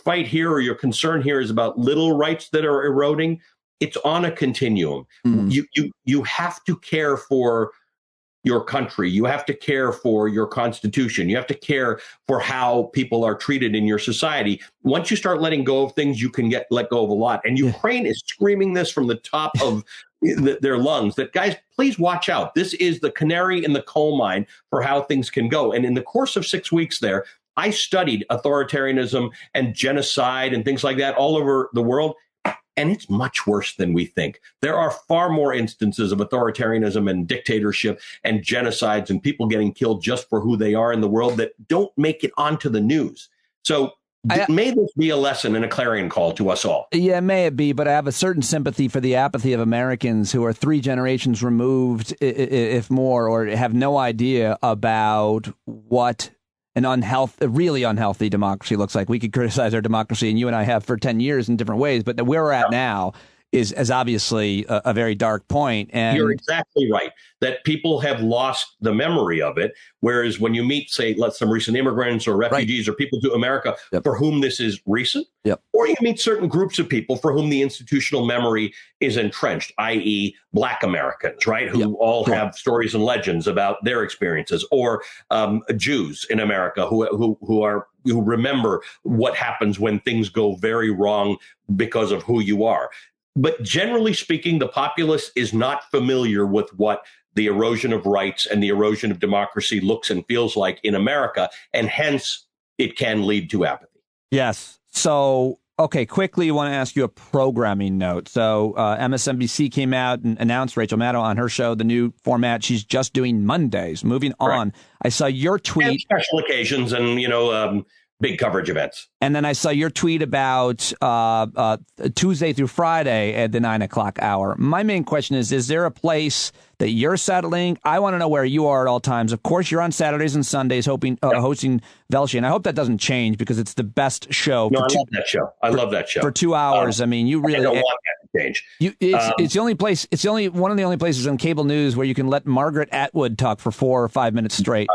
fight here or your concern here is about little rights that are eroding, it's on a continuum. You have to care for your country. You have to care for your constitution. You have to care for how people are treated in your society. Once you start letting go of things, you can let go of a lot. And Ukraine is screaming this from the top of their lungs that, guys, please watch out. This is the canary in the coal mine for how things can go. And in the course of 6 weeks there, I studied authoritarianism and genocide and things like that all over the world. And it's much worse than we think. There are far more instances of authoritarianism and dictatorship and genocides and people getting killed just for who they are in the world that don't make it onto the news. So may this be a lesson and a clarion call to us all. Yeah, may it be, but I have a certain sympathy for the apathy of Americans who are 3 generations removed, if more, or have no idea about what a really unhealthy democracy looks like. We could criticize our democracy, and you and I have for 10 years in different ways, but where we're at now is obviously a very dark point. And you're exactly right that people have lost the memory of it. Whereas when you meet, say, some recent immigrants or refugees or people to America for whom this is recent, or you meet certain groups of people for whom the institutional memory is entrenched, i.e. Black Americans, right, who all have stories and legends about their experiences, or Jews in America who remember what happens when things go very wrong because of who you are. But generally speaking, the populace is not familiar with what the erosion of rights and the erosion of democracy looks and feels like in America, and hence it can lead to apathy. Yes. So, okay, quickly, I want to ask you a programming note. So MSNBC came out and announced, Rachel Maddow on her show, the new format. She's just doing Mondays. Moving on, I saw your tweet. And special occasions and, big coverage events. And then I saw your tweet about Tuesday through Friday at the 9 o'clock hour. My main question is there a place that you're settling? I want to know where you are at all times. Of course, you're on Saturdays and Sundays hosting Velshi, and I hope that doesn't change because it's the best show. No, I love that show. I love that show. For 2 hours. I mean, you really... I don't want that to change. It's the only place, one of the only places on cable news where you can let Margaret Atwood talk for 4 or 5 minutes straight.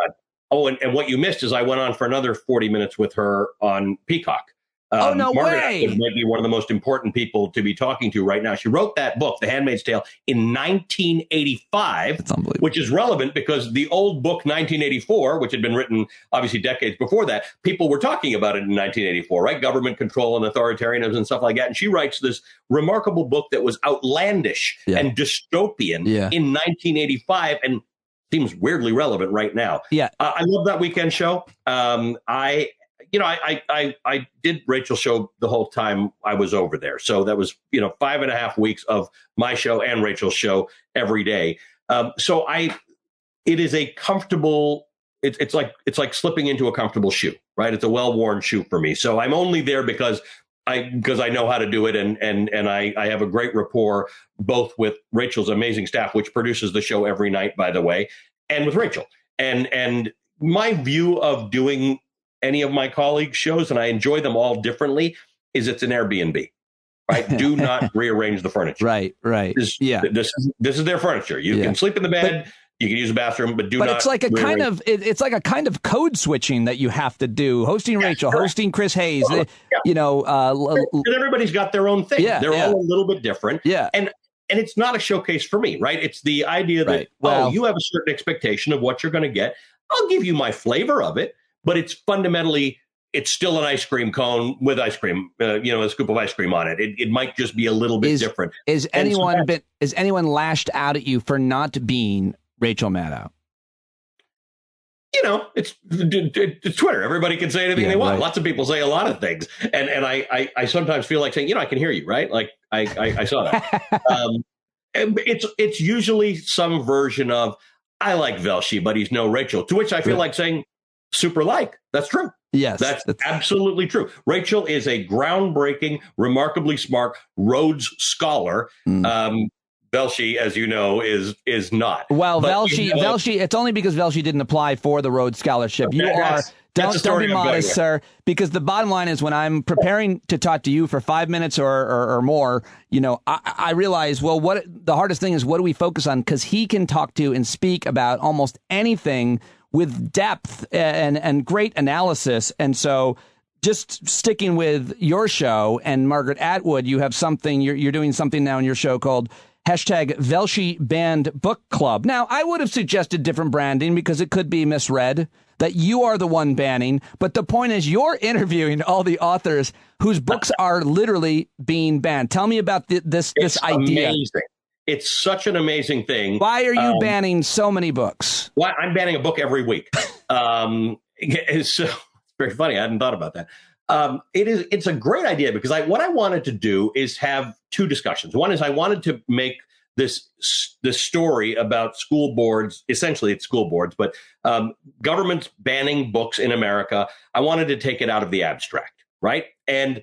And what you missed is I went on for another 40 minutes with her on Peacock. No Margaret way! Atwood might be one of the most important people to be talking to right now. She wrote that book, The Handmaid's Tale, in 1985, which is relevant because the old book, 1984, which had been written obviously decades before that, people were talking about it in 1984, right? Government control and authoritarianism and stuff like that. And she writes this remarkable book that was outlandish and dystopian in 1985 and seems weirdly relevant right now. Yeah, I love that weekend show. I did Rachel's show the whole time I was over there. So that was, 5.5 weeks of my show and Rachel's show every day. It is a comfortable, it's like slipping into a comfortable shoe, right? It's a well-worn shoe for me. So I'm only there because I know how to do it. And I have a great rapport, both with Rachel's amazing staff, which produces the show every night, by the way, and with Rachel. And my view of doing any of my colleagues' shows, and I enjoy them all differently, is it's an Airbnb, right? Do not rearrange the furniture. Right. This is their furniture. You can sleep in the bed. You can use the bathroom, but not. But it's like a kind of code switching that you have to do. Hosting Rachel, hosting Chris Hayes. Everybody's got their own thing. They're all a little bit different. Yeah. And it's not a showcase for me, right? It's the idea that you have a certain expectation of what you're going to get. I'll give you my flavor of it, but it's fundamentally. It's still an ice cream cone with ice cream, a scoop of ice cream on it. It might just be a little bit different. Is anyone lashed out at you for not being Rachel Maddow? It's Twitter. Everybody can say anything they want. Right. Lots of people say a lot of things. And I sometimes feel like saying, I can hear you, right? Like I saw that. It's usually some version of, I like Velshi, but he's no Rachel, to which I feel like saying super like. That's true. Yes. That's absolutely true. Rachel is a groundbreaking, remarkably smart Rhodes Scholar, Velshi, as you know, is not. Well, but, Velshi, it's only because Velshi didn't apply for the Rhodes Scholarship. Don't be modest, sir, because the bottom line is when I'm preparing to talk to you for 5 minutes or more, I realize, well, what the hardest thing is, what do we focus on? Because he can talk to and speak about almost anything with depth and great analysis. And so just sticking with your show and Margaret Atwood, you have something, you're doing something now in your show called #Velshi Banned Book Club. Now, I would have suggested different branding because it could be misread that you are the one banning. But the point is you're interviewing all the authors whose books are literally being banned. Tell me about this idea. Amazing. It's such an amazing thing. Why are you banning so many books? Well, I'm banning a book every week. It's very funny. I hadn't thought about that. It's a great idea because what I wanted to do is have two discussions. One is I wanted to make this story about school boards. Essentially, it's school boards, but governments banning books in America. I wanted to take it out of the abstract, right? And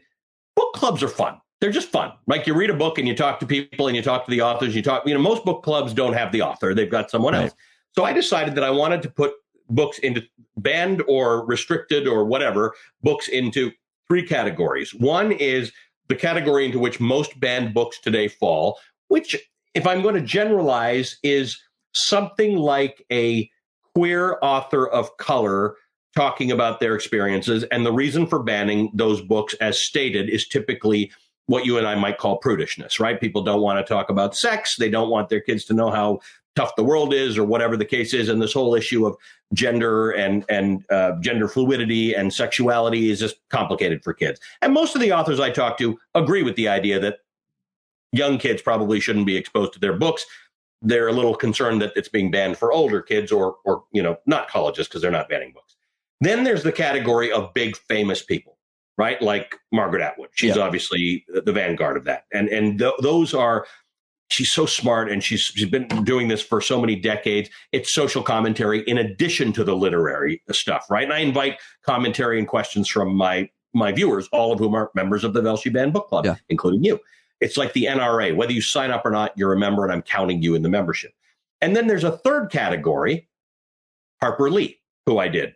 book clubs are fun. They're just fun. Like you read a book and you talk to people and you talk to the authors. Most book clubs don't have the author. They've got someone else. So I decided that I wanted to put books into banned or restricted or whatever books into three categories. One is the category into which most banned books today fall, which, if I'm going to generalize, is something like a queer author of color talking about their experiences. And the reason for banning those books, as stated, is typically what you and I might call prudishness, right? People don't want to talk about sex. They don't want their kids to know how tough the world is or whatever the case is. And this whole issue of gender and gender fluidity and sexuality is just complicated for kids. And most of the authors I talk to agree with the idea that young kids probably shouldn't be exposed to their books. They're a little concerned that it's being banned for older kids or not colleges because they're not banning books. Then there's the category of big famous people, right? Like Margaret Atwood. She's obviously the vanguard of that. And those are, she's so smart and she's been doing this for so many decades. It's social commentary in addition to the literary stuff, right? And I invite commentary and questions from my viewers, all of whom are members of the Velshi Banned Book Club, including you. It's like the NRA. Whether you sign up or not, you're a member, and I'm counting you in the membership. And then there's a third category, Harper Lee, who I did,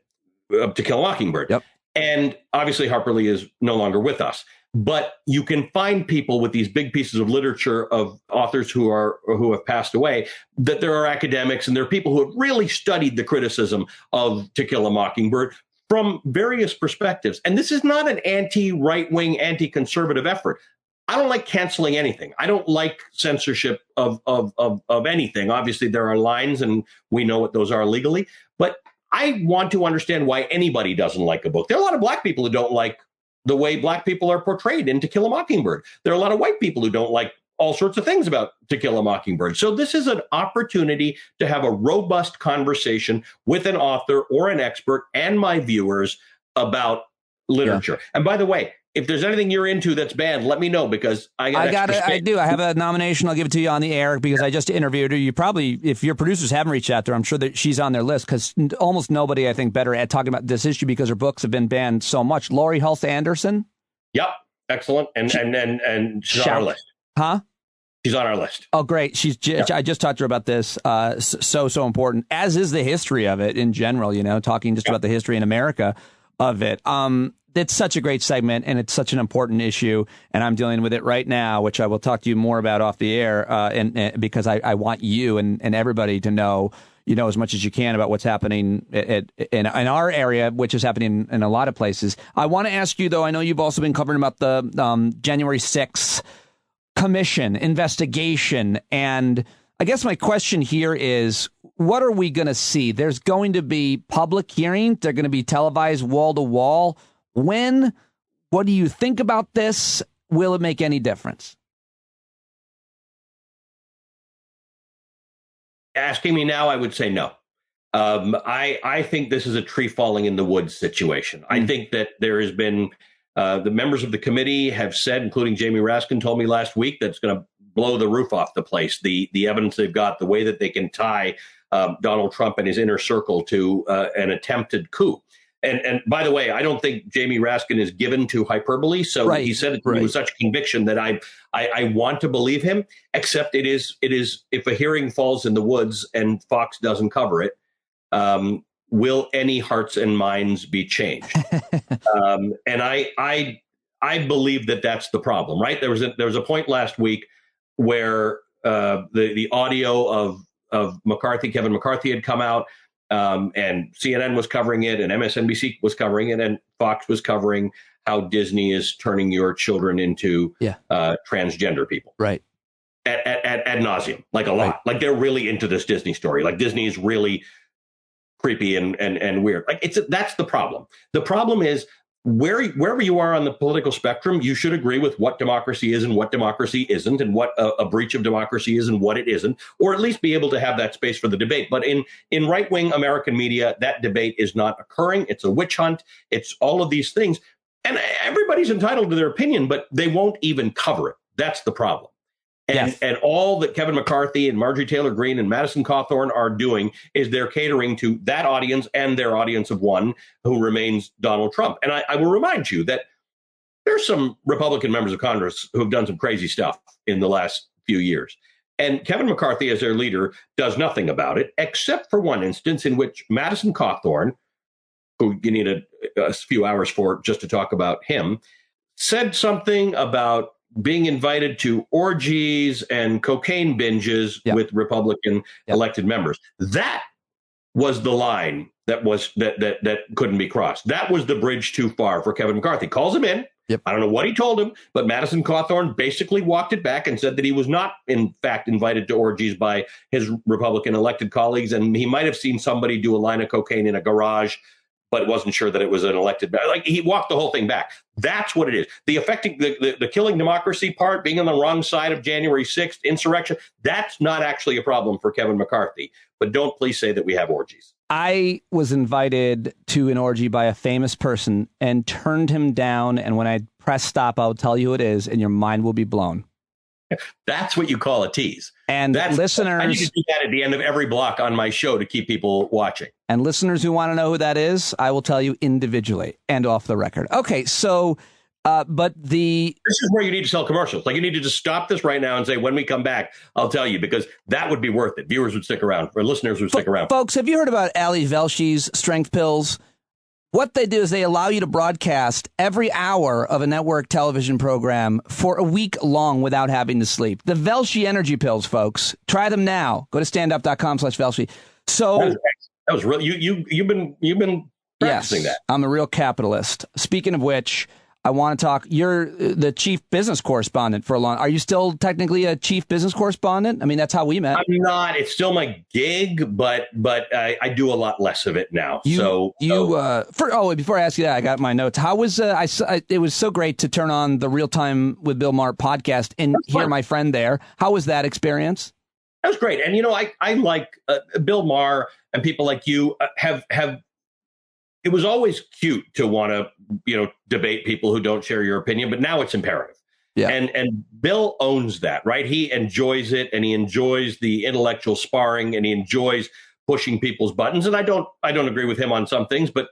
To Kill a Mockingbird. And obviously Harper Lee is no longer with us. But you can find people with these big pieces of literature of authors who have passed away, that there are academics and there are people who have really studied the criticism of To Kill a Mockingbird from various perspectives. And this is not an anti-right-wing, anti-conservative effort. I don't like canceling anything. I don't like censorship of anything. Obviously, there are lines, and we know what those are legally. But I want to understand why anybody doesn't like a book. There are a lot of black people who don't like the way black people are portrayed in To Kill a Mockingbird. There are a lot of white people who don't like all sorts of things about To Kill a Mockingbird. So this is an opportunity to have a robust conversation with an author or an expert and my viewers about literature. And by the way, if there's anything you're into that's banned, let me know, because I do. I have a nomination. I'll give it to you on the air because I just interviewed her. You probably, if your producers haven't reached out to her, I'm sure that she's on their list, because almost nobody, I think, better at talking about this issue because her books have been banned so much. Laurie Hulse Anderson. Yep. Excellent. And she's on our list. Huh? She's on our list. Oh, great. I just talked to her about this. So important, as is the history of it in general, talking just about the history in America of it. It's such a great segment, and it's such an important issue, and I'm dealing with it right now, which I will talk to you more about off the air, and because I want you and everybody to know, as much as you can about what's happening in our area, which is happening in a lot of places. I want to ask you, though, I know you've also been covering about the January 6th commission investigation, and I guess my question here is, what are we going to see? There's going to be public hearings. They're going to be televised wall to wall. When? What do you think about this? Will it make any difference? Asking me now, I would say no. I think this is a tree falling in the woods situation. I think that there has been, the members of the committee have said, including Jamie Raskin told me last week, that's going to blow the roof off the place. The evidence they've got, the way that they can tie Donald Trump and his inner circle to an attempted coup. And by the way, I don't think Jamie Raskin is given to hyperbole. So he said it with such conviction that I want to believe him, except it is if a hearing falls in the woods and Fox doesn't cover it, will any hearts and minds be changed? And I believe that that's the problem, right? There was a point last week where the audio of McCarthy, Kevin McCarthy, had come out. And CNN was covering it, and MSNBC was covering it, and Fox was covering how Disney is turning your children into transgender people. Right. Ad nauseum, like a lot. Right. Like they're really into this Disney story. Like Disney is really creepy and weird. Like that's the problem. The problem is wherever you are on the political spectrum, you should agree with what democracy is and what democracy isn't, and what a breach of democracy is and what it isn't, or at least be able to have that space for the debate. But in right-wing American media, that debate is not occurring. It's a witch hunt. It's all of these things. And everybody's entitled to their opinion, but they won't even cover it. That's the problem. And all that Kevin McCarthy and Marjorie Taylor Greene and Madison Cawthorn are doing is they're catering to that audience and their audience of one, who remains Donald Trump. And I will remind you that there's some Republican members of Congress who have done some crazy stuff in the last few years. And Kevin McCarthy, as their leader, does nothing about it, except for one instance in which Madison Cawthorn, who you need a few hours for just to talk about him, said something about being invited to orgies and cocaine binges with Republican elected members. That was the line that couldn't be crossed. That was the bridge too far for Kevin McCarthy. Calls him in. I don't know what he told him, but Madison Cawthorn basically walked it back and said that he was not, in fact, invited to orgies by his Republican elected colleagues, and he might have seen somebody do a line of cocaine in a garage, but wasn't sure that it was an elected. Like, he walked the whole thing back. That's what it is. The affecting the killing democracy part, being on the wrong side of January 6th, insurrection, that's not actually a problem for Kevin McCarthy. But don't please say that we have orgies. I was invited to an orgy by a famous person and turned him down. And when I press stop, I'll tell you who it is, and your mind will be blown. That's what you call a tease. And listeners, I need to do that at the end of every block on my show to keep people watching. And listeners who want to know who that is, I will tell you individually and off the record. Okay, so, this is where you need to sell commercials. Like, you need to just stop this right now and say, when we come back, I'll tell you, because that would be worth it. Viewers would stick around, or listeners would stick around. Folks, have you heard about Ali Velshi's strength pills? What they do is they allow you to broadcast every hour of a network television program for a week long without having to sleep. The Velshi energy pills, folks. Try them now. Go to standup.com/Velshi. So that was real. You've been practicing that. I'm a real capitalist. Speaking of which, I want to talk. You're the chief business correspondent for a long. Are you still technically a chief business correspondent? I mean, that's how we met. I'm not. It's still my gig, but I do a lot less of it now. Before I ask you that, I got my notes. How was it was so great to turn on the Real Time with Bill Maher podcast and hear my friend there. How was that experience? That was great. And, I like Bill Maher and people like you have. It was always cute to want to, debate people who don't share your opinion, but now it's imperative. Yeah. And Bill owns that, right? He enjoys it, and he enjoys the intellectual sparring, and he enjoys pushing people's buttons. And I don't agree with him on some things, but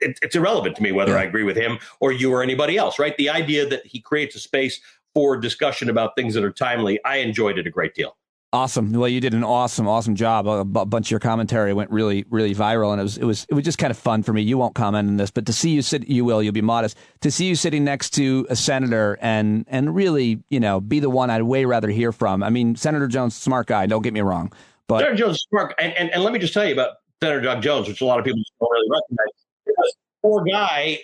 it's irrelevant to me whether I agree with him or you or anybody else, right? The idea that he creates a space for discussion about things that are timely, I enjoyed it a great deal. Awesome. Well, you did an awesome job. A bunch of your commentary went really, really viral, and it was just kind of fun for me. You won't comment on this, but to see you you'll be modest. To see you sitting next to a senator and really, be the one I'd way rather hear from. I mean, Senator Jones, smart guy. Don't get me wrong, but Senator Jones is smart, and let me just tell you about Senator Doug Jones, which a lot of people don't really recognize. Because poor guy,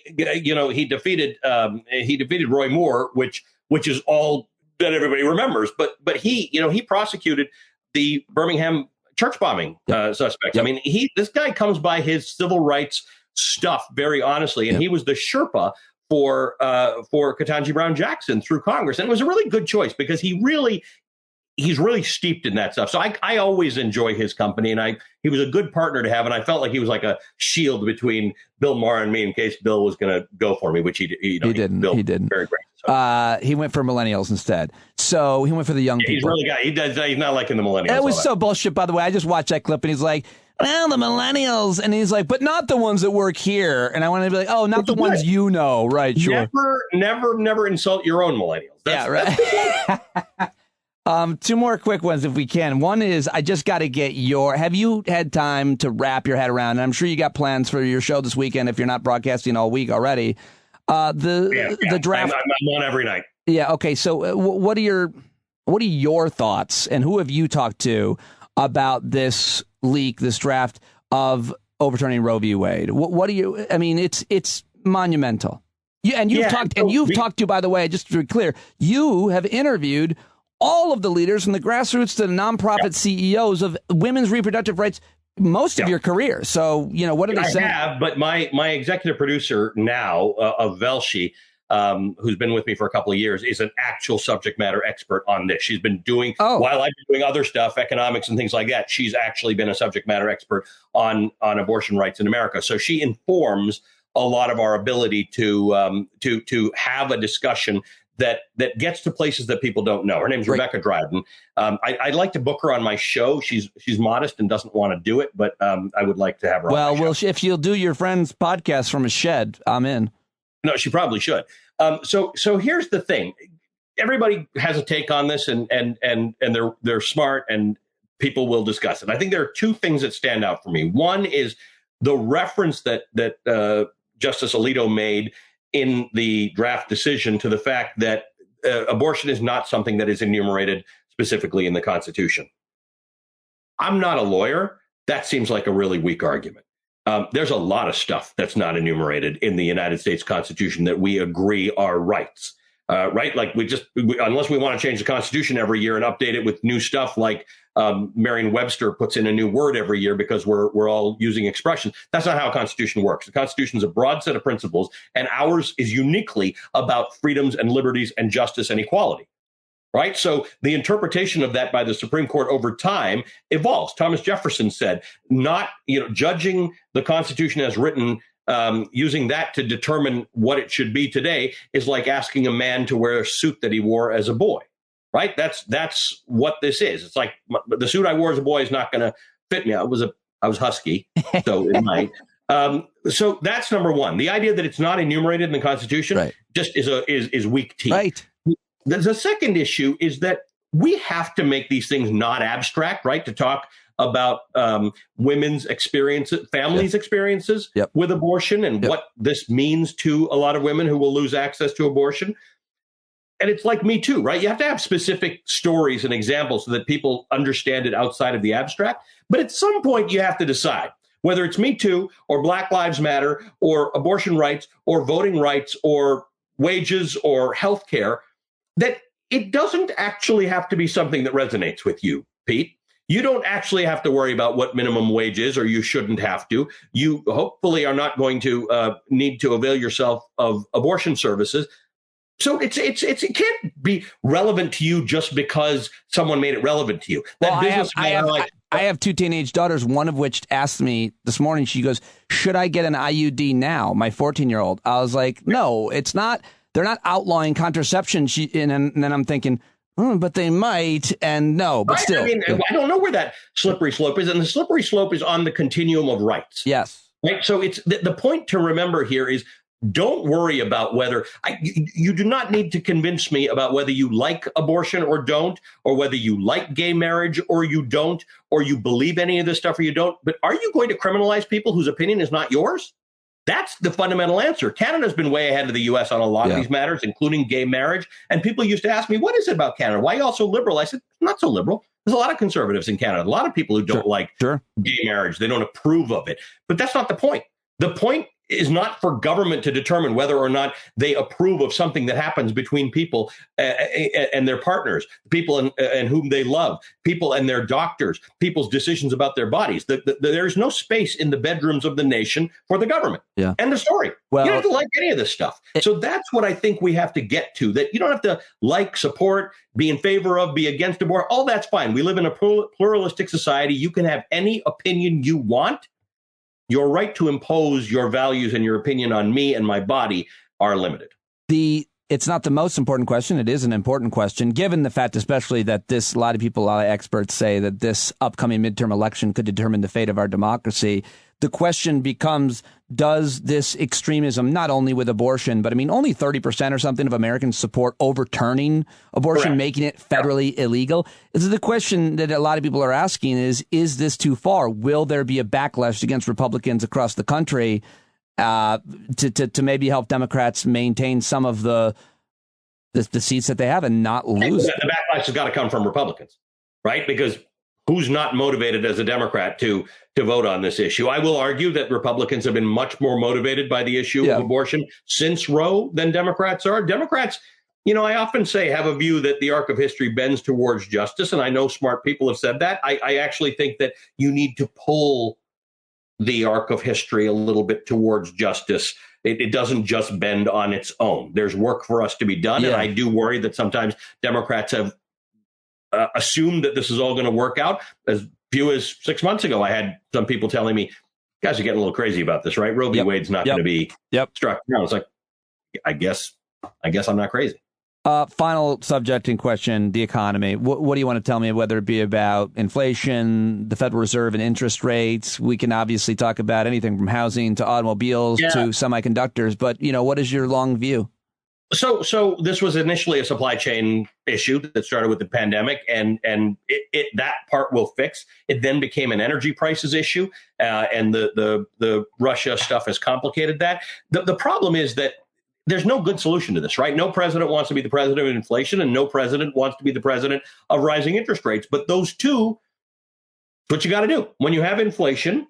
he defeated Roy Moore, which is all that everybody remembers, but he prosecuted the Birmingham church bombing suspect. Yep. I mean, this guy comes by his civil rights stuff very honestly, and he was the Sherpa for Ketanji Brown Jackson through Congress, and it was a really good choice because he's really steeped in that stuff. So I always enjoy his company, and he was a good partner to have, and I felt like he was like a shield between Bill Maher and me in case Bill was going to go for me, which he didn't. He didn't. Very great. So. He went for millennials instead. So he went for the young people. He's really got. He's not liking the millennials. It was so bullshit, by the way. I just watched that clip, and he's like, well, the millennials. And he's like, but not the ones that work here. And I want to be like, oh, not the ones you know. Right. Sure. Never insult your own millennials. Right. Two more quick ones if we can. One is, I just got to get have you had time to wrap your head around, and I'm sure you got plans for your show this weekend if you're not broadcasting all week already, the draft. I'm on every night. Yeah. Okay. So what are your thoughts, and who have you talked to about this leak, this draft of overturning Roe v. Wade? What do you, I mean, it's monumental. You've talked to, by the way, just to be clear, you have interviewed all of the leaders from the grassroots to the nonprofit CEOs of women's reproductive rights most of your career. So, what do they say? I have, but my executive producer now of Velshi, who's been with me for a couple of years, is an actual subject matter expert on this. She's been doing, while I've been doing other stuff, economics and things like that, she's actually been a subject matter expert on abortion rights in America. So she informs a lot of our ability to have a discussion that gets to places that people don't know. Her name's Rebecca Dryden. I'd like to book her on my show. She's modest and doesn't want to do it, but I would like to have her on my show. If you'll do your friend's podcast from a shed, I'm in. No, she probably should. So here's the thing. Everybody has a take on this, and they're smart, and people will discuss it. I think there are two things that stand out for me. One is the reference that Justice Alito made in the draft decision to the fact that abortion is not something that is enumerated specifically in the Constitution. I'm not a lawyer. That seems like a really weak argument. There's a lot of stuff that's not enumerated in the United States Constitution that we agree are rights, right? Like unless we want to change the Constitution every year and update it with new stuff, like Merriam-Webster puts in a new word every year because we're all using expressions. That's not how a Constitution works. The Constitution is a broad set of principles, and ours is uniquely about freedoms and liberties and justice and equality. Right. So the interpretation of that by the Supreme Court over time evolves. Thomas Jefferson said, not, judging the Constitution as written, using that to determine what it should be today is like asking a man to wear a suit that he wore as a boy. Right. That's what this is. It's like the suit I wore as a boy is not going to fit me. I was husky, so it might. So that's number one. The idea that it's not enumerated in the Constitution just is weak teeth. Right. The second issue is that we have to make these things not abstract, right? To talk about women's experiences, families' experiences with abortion and what this means to a lot of women who will lose access to abortion. And it's like Me Too, right? You have to have specific stories and examples so that people understand it outside of the abstract. But at some point, you have to decide whether it's Me Too or Black Lives Matter or abortion rights or voting rights or wages or health care, that it doesn't actually have to be something that resonates with you, Pete. You don't actually have to worry about what minimum wage is, or you shouldn't have to. You hopefully are not going to need to avail yourself of abortion services. So it can't be relevant to you just because someone made it relevant to you. I have two teenage daughters, one of which asked me this morning, she goes, should I get an IUD now? My 14-year-old. I was like, no, it's not. They're not outlawing contraception. And then I'm thinking, but they might. And no, but still. I mean, I don't know where that slippery slope is. And the slippery slope is on the continuum of rights. Yes. Right. So it's the point to remember here is don't worry about whether you do not need to convince me about whether you like abortion or don't, or whether you like gay marriage or you don't, or you believe any of this stuff or you don't. But are you going to criminalize people whose opinion is not yours? That's the fundamental answer. Canada's been way ahead of the U.S. on a lot of these matters, including gay marriage. And people used to ask me, what is it about Canada? Why are you all so liberal? I said, not so liberal. There's a lot of conservatives in Canada, a lot of people who don't like gay marriage. They don't approve of it. But that's not the point. The point is not for government to determine whether or not they approve of something that happens between people and their partners, people and whom they love, people and their doctors, people's decisions about their bodies. There's no space in the bedrooms of the nation for the government. Yeah. End of story. You don't have to like any of this stuff. So that's what I think we have to get to, that you don't have to like, support, be in favor of, be against abortion. All that's fine. We live in a pluralistic society. You can have any opinion you want. Your right to impose your values and your opinion on me and my body are limited. it's not the most important question. It is an important question, given the fact, especially that a lot of experts say that this upcoming midterm election could determine the fate of our democracy. The question becomes, does this extremism, not only with abortion, but I mean, only 30% or something of Americans support overturning abortion, correct, making it federally illegal. This is the question that a lot of people are asking is this too far? Will there be a backlash against Republicans across the country to maybe help Democrats maintain some of the seats that they have and not lose? The backlash has got to come from Republicans, right? Because who's not motivated as a Democrat to vote on this issue? I will argue that Republicans have been much more motivated by the issue of abortion since Roe than Democrats are. Democrats, I often say, have a view that the arc of history bends towards justice. And I know smart people have said that. I actually think that you need to pull the arc of history a little bit towards justice. It doesn't just bend on its own. There's work for us to be done. Yeah. And I do worry that sometimes Democrats have assumed that this is all going to work out. As few as 6 months ago, I had some people telling me, guys are getting a little crazy about this, right? Roe v. Wade's not going to be struck down. It's like, I guess I'm not crazy. Final subject in question, the economy. What do you want to tell me, whether it be about inflation, the Federal Reserve and interest rates? We can obviously talk about anything from housing to automobiles to semiconductors. But, what is your long view? So this was initially a supply chain issue that started with the pandemic, and that part will fix. It then became an energy prices issue, and the Russia stuff has complicated that. The problem is that there's no good solution to this, right? No president wants to be the president of inflation, and no president wants to be the president of rising interest rates. But those two, what you got to do when you have inflation,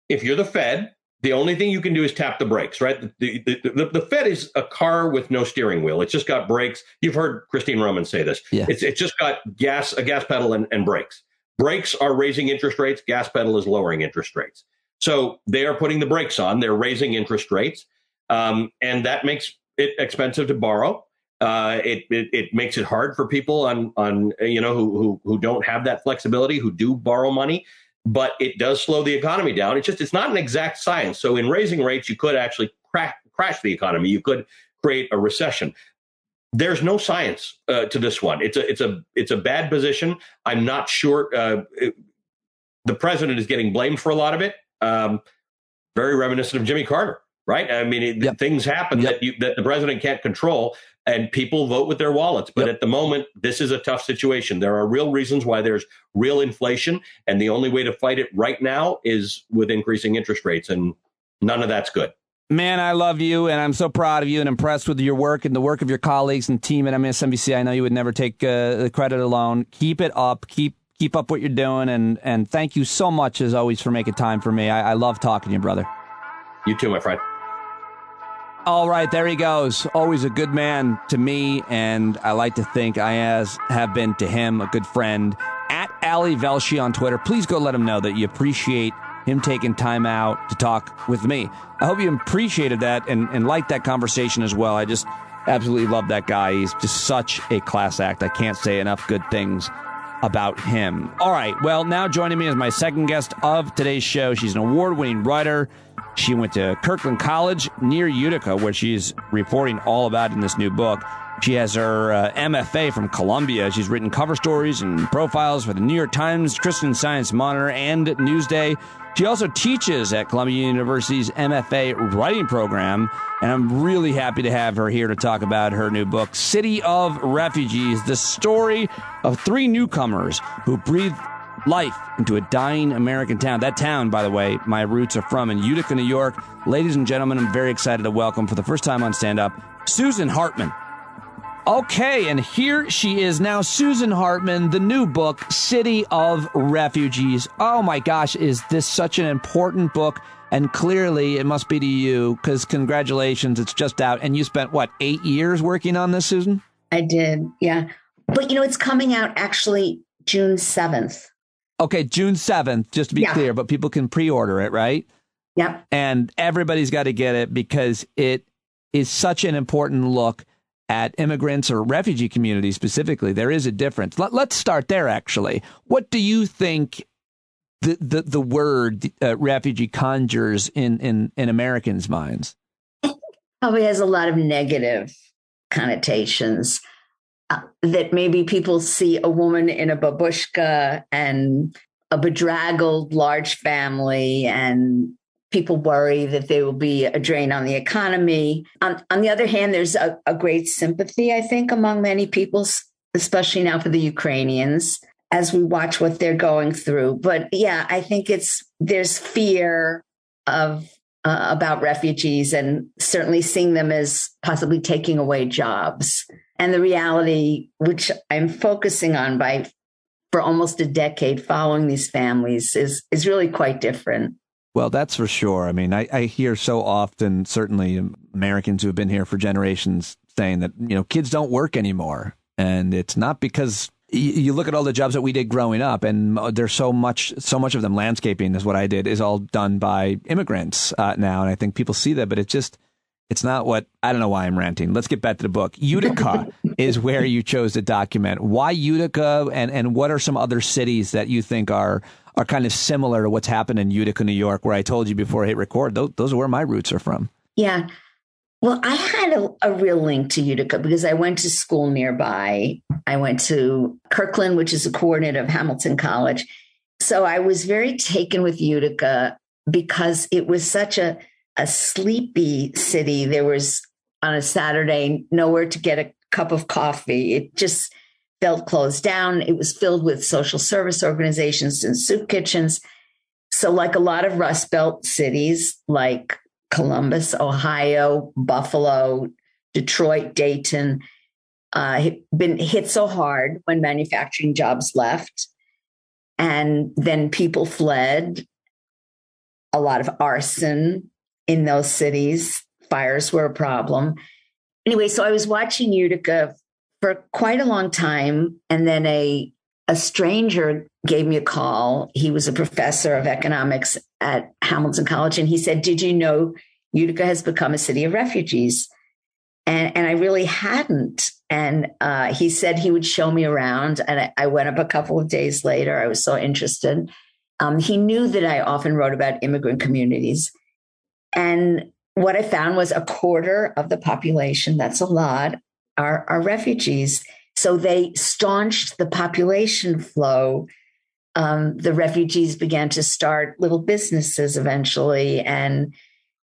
if you're the Fed, the only thing you can do is tap the brakes, right? The Fed is a car with no steering wheel. It's just got brakes. You've heard Christine Roman say this. Yeah. It's just got a gas pedal and brakes. Brakes are raising interest rates. Gas pedal is lowering interest rates. So they are putting the brakes on. They're raising interest rates. And that makes it expensive to borrow. It makes it hard for people who don't have that flexibility, who do borrow money. But it does slow the economy down. It's not an exact science. So in raising rates, you could actually crash the economy. You could create a recession. There's no science to this one. It's a bad position. I'm not sure. The president is getting blamed for a lot of it. Very reminiscent of Jimmy Carter, right? I mean, things happen that the president can't control. And people vote with their wallets. But at the moment, this is a tough situation. There are real reasons why there's real inflation. And the only way to fight it right now is with increasing interest rates. And none of that's good. Man, I love you. And I'm so proud of you and impressed with your work and the work of your colleagues and team at MSNBC. I know you would never take the credit alone. Keep it up. Keep up what you're doing. And thank you so much, as always, for making time for me. I love talking to you, brother. You too, my friend. All right, there he goes. Always a good man to me, and I like to think I have been to him a good friend. At Ali Velshi on Twitter. Please go let him know that you appreciate him taking time out to talk with me. I hope you appreciated that and liked that conversation as well. I just absolutely love that guy. He's just such a class act. I can't say enough good things about him. All right, well, now joining me is my second guest of today's show. She's an award-winning writer. She went to Kirkland College near Utica, where she's reporting all about in this new book. She has her MFA from Columbia. She's written cover stories and profiles for the New York Times, Christian Science Monitor, and Newsday. She also teaches at Columbia University's MFA writing program, and I'm really happy to have her here to talk about her new book, City of Refugees, the story of three newcomers who breathed life into a dying American town. That town, by the way, my roots are from in Utica, New York. Ladies and gentlemen, I'm very excited to welcome for the first time on Stand Up, Susan Hartman. Okay, and here she is now, Susan Hartman, the new book, City of Refugees. Oh my gosh, is this such an important book? And clearly it must be to you, because congratulations, it's just out. And you spent, 8 years working on this, Susan? I did, yeah. But, it's coming out actually June 7th. Okay, June 7th, just to be clear, but people can pre-order it, right? Yep. And everybody's got to get it because it is such an important look at immigrants or refugee communities specifically. There is a difference. Let's start there, actually. What do you think the word refugee conjures in Americans' minds? Probably has a lot of negative connotations. That maybe people see a woman in a babushka and a bedraggled large family, and people worry that they will be a drain on the economy. On the other hand, there's a great sympathy, I think, among many people, especially now for the Ukrainians, as we watch what they're going through. But yeah, I think there's fear about refugees, and certainly seeing them as possibly taking away jobs. And the reality, which I'm focusing on for almost a decade following these families, is really quite different. Well, that's for sure. I mean, I hear so often, certainly Americans who have been here for generations saying that, kids don't work anymore. And it's not because you look at all the jobs that we did growing up, and there's so much of them. Landscaping is what I did, is all done by immigrants now. And I think people see that, but it's not what, I don't know why I'm ranting. Let's get back to the book. Utica is where you chose to document. Why Utica, and what are some other cities that you think are kind of similar to what's happened in Utica, New York, where I told you before I hit record, those are where my roots are from. Yeah. Well, I had a real link to Utica because I went to school nearby. I went to Kirkland, which is a coordinate of Hamilton College. So I was very taken with Utica because it was such a sleepy city. There was, on a Saturday, nowhere to get a cup of coffee. It just felt closed down. It was filled with social service organizations and soup kitchens. So like a lot of Rust Belt cities, like Columbus, Ohio, Buffalo, Detroit, Dayton, been hit so hard when manufacturing jobs left. And then people fled. A lot of arson in those cities. Fires were a problem. Anyway, so I was watching Utica for quite a long time. And then a stranger gave me a call. He was a professor of economics at Hamilton College. And he said, "Did you know Utica has become a city of refugees?" And I really hadn't. And he said he would show me around. And I went up a couple of days later. I was so interested. He knew that I often wrote about immigrant communities. And what I found was a quarter of the population, that's a lot, are refugees. So they staunched the population flow. The refugees began to start little businesses eventually. And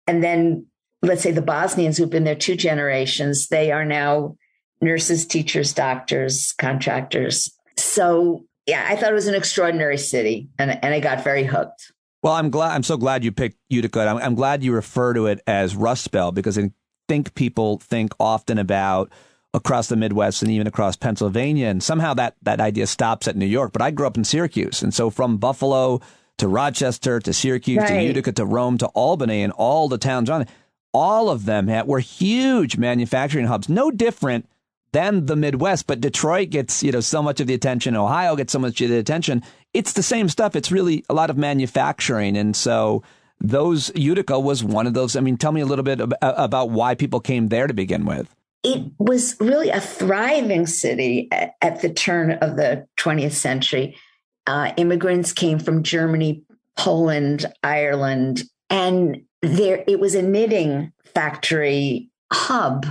then, let's say the Bosnians who've been there 2 generations, they are now nurses, teachers, doctors, contractors. So yeah, I thought it was an extraordinary city, and I got very hooked. Well, I'm so glad you picked Utica. I'm glad you refer to it as Rust Belt, because I think people think often about across the Midwest and even across Pennsylvania, and somehow that idea stops at New York. But I grew up in Syracuse, and so from Buffalo to Rochester to Syracuse to Utica to Rome to Albany and all the towns around it, all of them were huge manufacturing hubs, no different than the Midwest. But Detroit gets so much of the attention. Ohio gets so much of the attention. It's the same stuff. It's really a lot of manufacturing. And so Utica was one of those. I mean, tell me a little bit about why people came there to begin with. It was really a thriving city at the turn of the 20th century. Immigrants came from Germany, Poland, Ireland, and it was a knitting factory hub.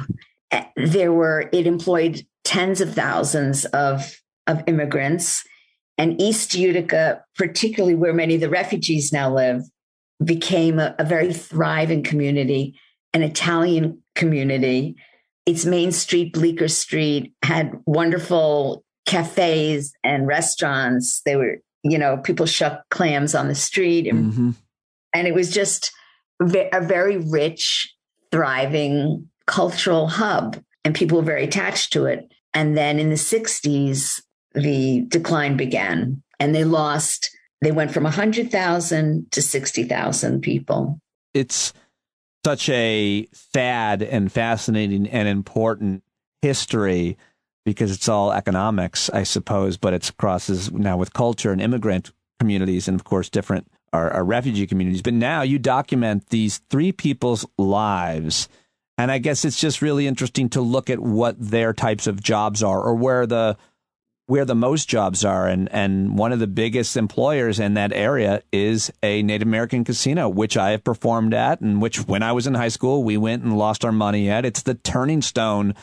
It employed tens of thousands of immigrants. And East Utica, particularly where many of the refugees now live, became a very thriving community, an Italian community. Its main street, Bleecker Street, had wonderful cafes and restaurants. They were, people shucked clams on the street. And it was just a very rich, thriving cultural hub. And people were very attached to it. And then in the 60s, the decline began, and they went from 100,000 to 60,000 people. It's such a sad and fascinating and important history because it's all economics, I suppose, but it crosses now with culture and immigrant communities, and of course different are refugee communities. But now you document these 3 people's lives, and I guess it's just really interesting to look at what their types of jobs are, or where the where the most jobs are. And one of the biggest employers in that area is a Native American casino, which I have performed at, and which when I was in high school, we went and lost our money at. It's the Turning Stone,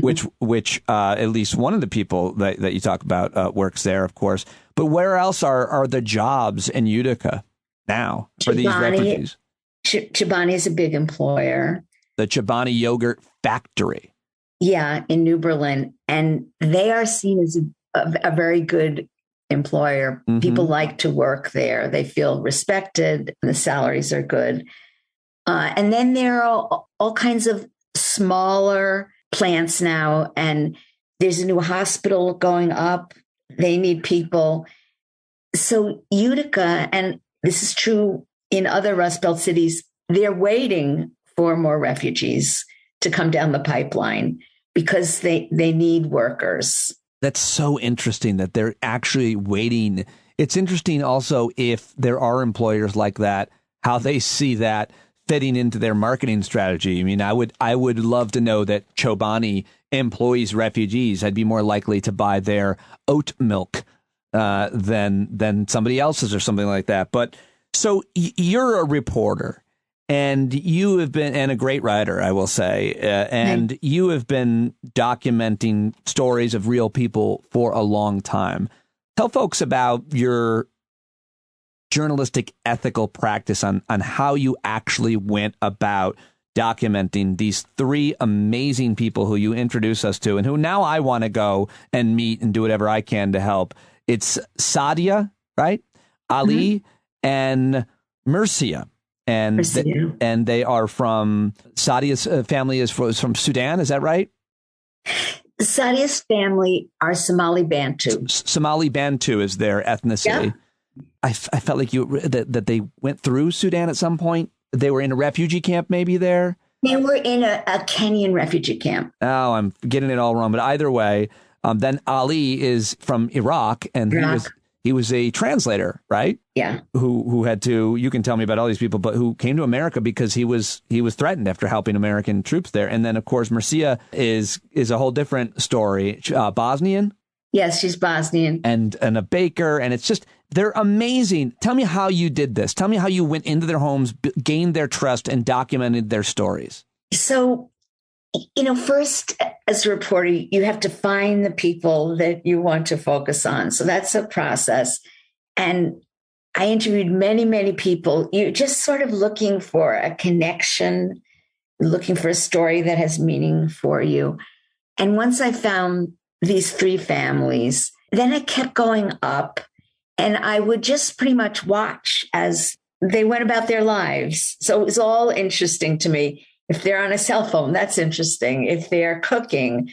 which at least one of the people that you talk about works there, of course. But where else are the jobs in Utica now for these refugees? Chobani is a big employer. The Chobani Yogurt Factory. Yeah, in New Berlin. And they are seen as a very good employer. Mm-hmm. People like to work there. They feel respected. And the salaries are good. And then there are all kinds of smaller plants now. And there's a new hospital going up. They need people. So Utica, and this is true in other Rust Belt cities, they're waiting for more refugees to come down the pipeline because they need workers. That's so interesting that they're actually waiting. It's interesting also if there are employers like that, how they see that fitting into their marketing strategy. I mean, I would love to know that Chobani employs refugees. I'd be more likely to buy their oat milk than somebody else's or something like that. But so you're a reporter. And you have been, and a great writer, I will say, and you have been documenting stories of real people for a long time. Tell folks about your journalistic ethical practice on how you actually went about documenting these three amazing people who you introduce us to and who now I want to go and meet and do whatever I can to help. It's Sadia, right? Ali and Mercia. And they are from, Sadia's family is from Sudan. Is that right? Sadia's family are Somali Bantu. Somali Bantu is their ethnicity. Yeah. I felt like that they went through Sudan at some point. They were in a refugee camp maybe there. They were in a Kenyan refugee camp. Oh, I'm getting it all wrong. But either way, then Ali is from Iraq, and he was a translator, right? Yeah. Who had to, you can tell me about all these people, but who came to America because he was threatened after helping American troops there. And then, of course, Mercia is a whole different story. Bosnian? Yes, she's Bosnian. And a baker. And it's just, they're amazing. Tell me how you did this. Tell me how you went into their homes, gained their trust, and documented their stories. So, first, as a reporter, you have to find the people that you want to focus on. So that's a process. And I interviewed many, many people. You're just sort of looking for a connection, looking for a story that has meaning for you. And once I found these three families, then I kept going up and I would just pretty much watch as they went about their lives. So it was all interesting to me. If they're on a cell phone, that's interesting. If they're cooking,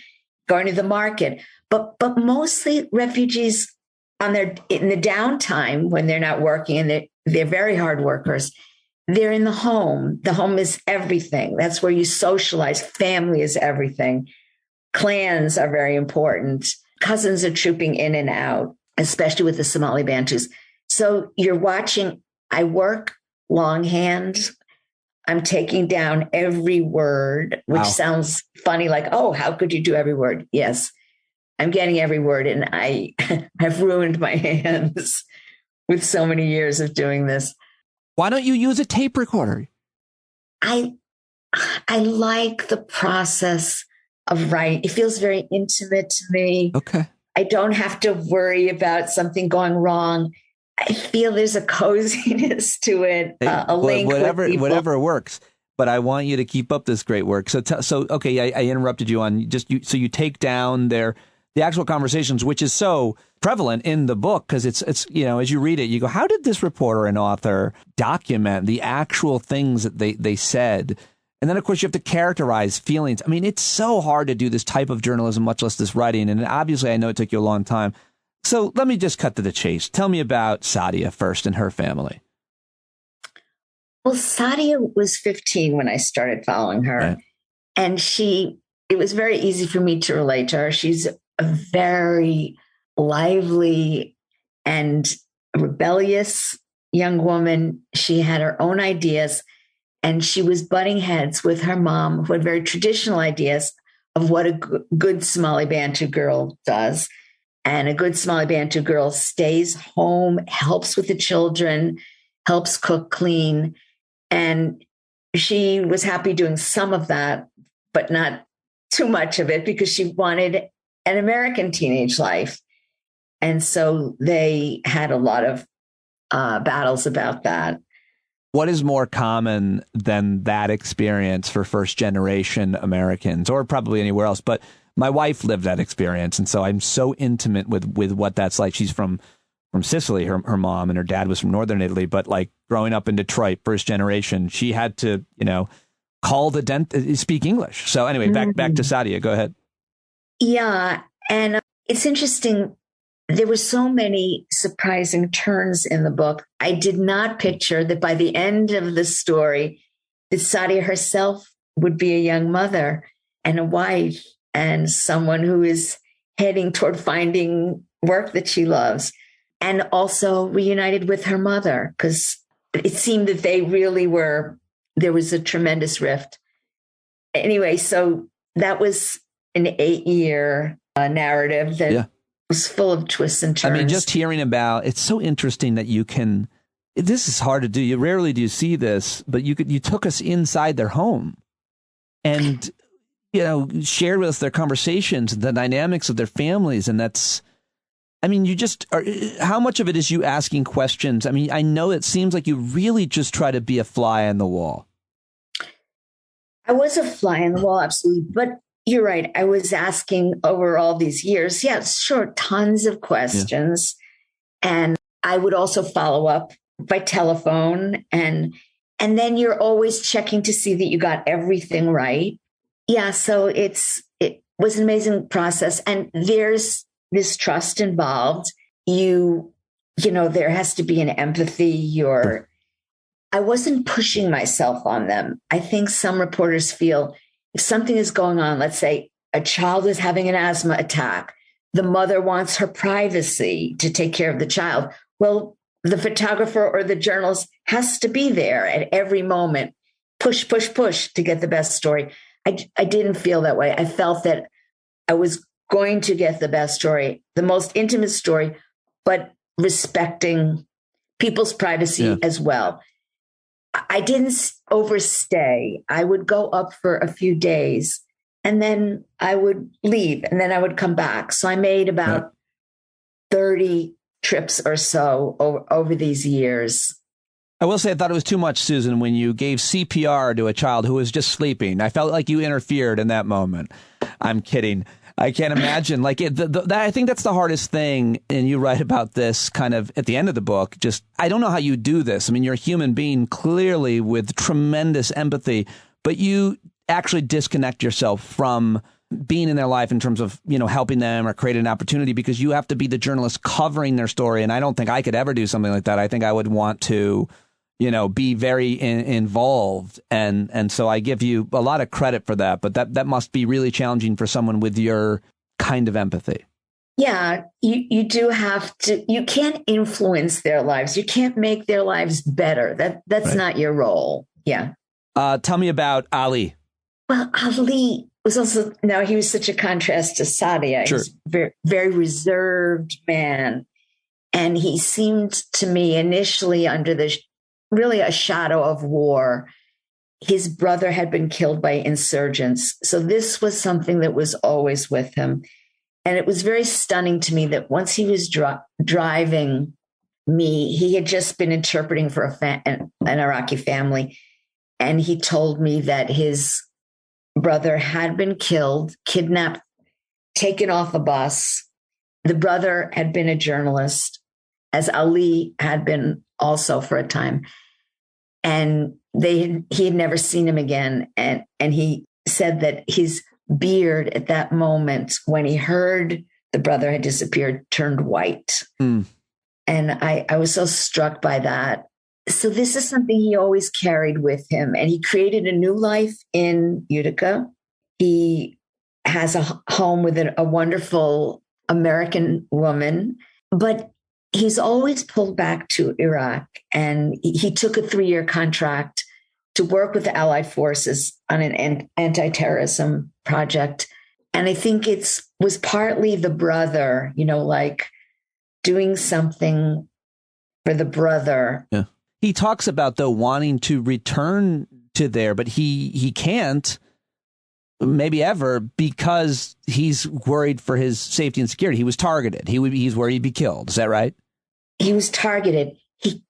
going to the market, but mostly refugees in the downtime when they're not working and they're very hard workers. They're in the home. The home is everything. That's where you socialize. Family is everything. Clans are very important. Cousins are trooping in and out, especially with the Somali Bantus. So you're watching. I work longhand. I'm taking down every word, which sounds funny, like, oh, how could you do every word? Yes, I'm getting every word, and I have ruined my hands with so many years of doing this. Why don't you use a tape recorder? I like the process of writing. It feels very intimate to me. Okay. I don't have to worry about something going wrong. I feel there's a coziness to it, a link with people. Whatever works. But I want you to keep up this great work. So okay, I interrupted you on so you take down the actual conversations, which is so prevalent in the book because it's as you read it, you go, how did this reporter and author document the actual things that they said? And then, of course, you have to characterize feelings. I mean, it's so hard to do this type of journalism, much less this writing. And obviously, I know it took you a long time. So let me just cut to the chase. Tell me about Sadia first and her family. Well, Sadia was 15 when I started following her. Right. And it was very easy for me to relate to her. She's a very lively and rebellious young woman. She had her own ideas, and she was butting heads with her mom, who had very traditional ideas of what a good Somali Bantu girl does. and a good Somali Bantu girl stays home, helps with the children, helps cook, clean. And she was happy doing some of that, but not too much of it because she wanted an American teenage life. And so they had a lot of battles about that. What is more common than that experience for first generation Americans, or probably anywhere else? But my wife lived that experience, and so I'm so intimate with what that's like. She's from Sicily, her mom, and her dad was from northern Italy. But like growing up in Detroit, first generation, she had to, call the dentist, speak English. So anyway, back to Sadia. Go ahead. Yeah, and it's interesting. There were so many surprising turns in the book. I did not picture that by the end of the story, that Sadia herself would be a young mother and a wife and someone who is heading toward finding work that she loves, and also reunited with her mother, because it seemed that they really were, there was a tremendous rift. Anyway, so that was an 8-year narrative that was full of twists and turns. I mean, just hearing about, it's so interesting that you can, this is hard to do. You rarely do see this, but you took us inside their home and, shared with us their conversations, the dynamics of their families. And that's, I mean, how much of it is you asking questions? I mean, I know it seems like you really just try to be a fly on the wall. I was a fly on the wall, absolutely. But you're right. I was asking over all these years. Yeah, sure. Tons of questions. Yeah. And I would also follow up by telephone. And then you're always checking to see that you got everything right. Yeah. So it was an amazing process. And there's this trust involved. There has to be an empathy. I wasn't pushing myself on them. I think some reporters feel if something is going on, let's say a child is having an asthma attack, the mother wants her privacy to take care of the child. Well, the photographer or the journalist has to be there at every moment, push to get the best story. I didn't feel that way. I felt that I was going to get the best story, the most intimate story, but respecting people's privacy as well. I didn't overstay. I would go up for a few days and then I would leave and then I would come back. So I made about 30 trips or so over these years. I will say I thought it was too much, Susan, when you gave CPR to a child who was just sleeping. I felt like you interfered in that moment. I'm kidding. I can't imagine. I think that's the hardest thing. And you write about this kind of at the end of the book. Just, I don't know how you do this. I mean, you're a human being clearly with tremendous empathy, but you actually disconnect yourself from being in their life in terms of, helping them or creating an opportunity because you have to be the journalist covering their story. And I don't think I could ever do something like that. I think I would want to, be very involved. And so I give you a lot of credit for that. But that must be really challenging for someone with your kind of empathy. Yeah, you do have to. You can't influence their lives. You can't make their lives better. That's not your role. Yeah. Tell me about Ali. Well, Ali was also, he was such a contrast to Sadia. Sure. He's a very, very reserved man. And he seemed to me initially under really a shadow of war. His brother had been killed by insurgents. So this was something that was always with him. And it was very stunning to me that once he was driving me, he had just been interpreting for an Iraqi family. And he told me that his brother had been killed, kidnapped, taken off a bus. The brother had been a journalist, as Ali had been also for a time. And he had never seen him again. And he said that his beard at that moment, when he heard the brother had disappeared, turned white. And I was so struck by that. So this is something he always carried with him. And he created a new life in Utica. He has a home with a wonderful American woman, but he's always pulled back to Iraq. And he took a 3-year contract to work with the Allied forces on an anti-terrorism project. And I think was partly the brother, like doing something for the brother. Yeah. He talks about, though, wanting to return to there, but he can't maybe ever because he's worried for his safety and security. He was targeted. He's worried he'd be killed. Is that right? He was targeted.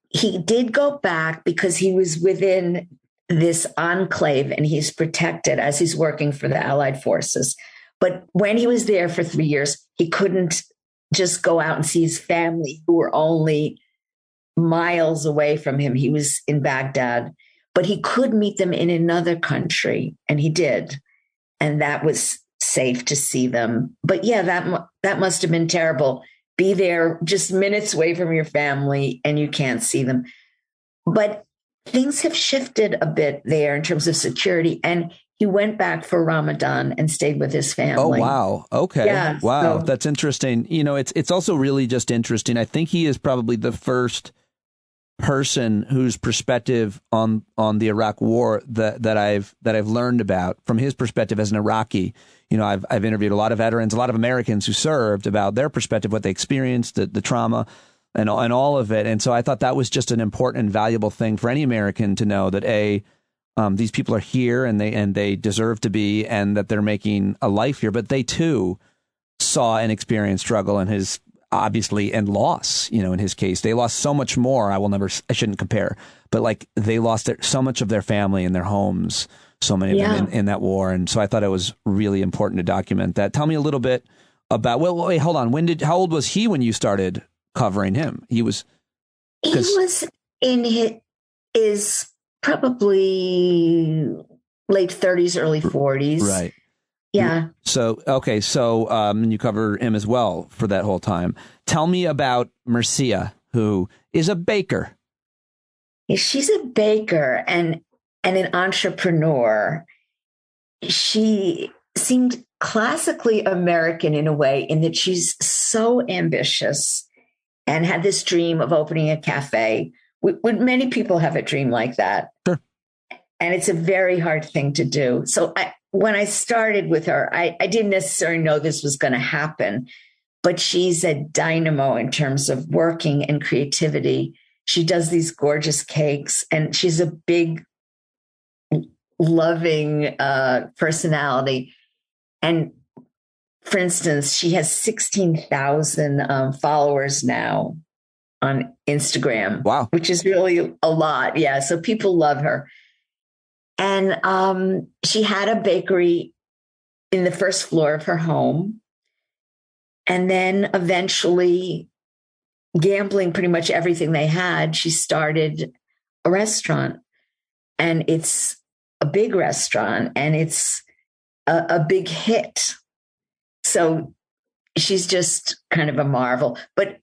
He did go back because he was within this enclave and he's protected as he's working for the Allied forces. But when he was there for 3 years, he couldn't just go out and see his family who were only miles away from him. He was in Baghdad, but he could meet them in another country, and he did. And that was safe to see them. But yeah, that must have been terrible. Be there just minutes away from your family and you can't see them. But things have shifted a bit there in terms of security. And he went back for Ramadan and stayed with his family. Oh, wow. Okay. Yeah, wow. so That's interesting. It's also really just interesting. I think he is probably the first person whose perspective on the Iraq war that I've learned about from his perspective as an Iraqi. I've interviewed a lot of veterans, a lot of Americans who served, about their perspective, what they experienced, the trauma and all of it. And so I thought that was just an important and valuable thing for any American to know, that these people are here and they deserve to be, and that they're making a life here. But they too saw and experienced struggle and his obviously and loss. In his case, they lost so much more. I shouldn't compare, but they lost so much of their family and their homes. So many of them in that war. And so I thought it was really important to document that. Tell me a little bit about, wait, hold on. How old was he when you started covering him? He was in his probably late 30s, early 40s. Right. Yeah. So, okay. So you cover him as well for that whole time. Tell me about Marcia, who is a baker. She's a baker and an entrepreneur. She seemed classically American in a way, in that she's so ambitious and had this dream of opening a cafe. Would many people have a dream like that? Sure. And it's a very hard thing to do. So when I started with her, I didn't necessarily know this was going to happen, but she's a dynamo in terms of working and creativity. She does these gorgeous cakes, and she's a big, loving personality. And for instance, she has 16,000 followers now on Instagram. Wow. Which is really a lot. Yeah. So people love her. And she had a bakery in the first floor of her home. And then eventually, gambling pretty much everything they had, she started a restaurant. And it's a big restaurant, and it's a big hit. So she's just kind of a marvel. But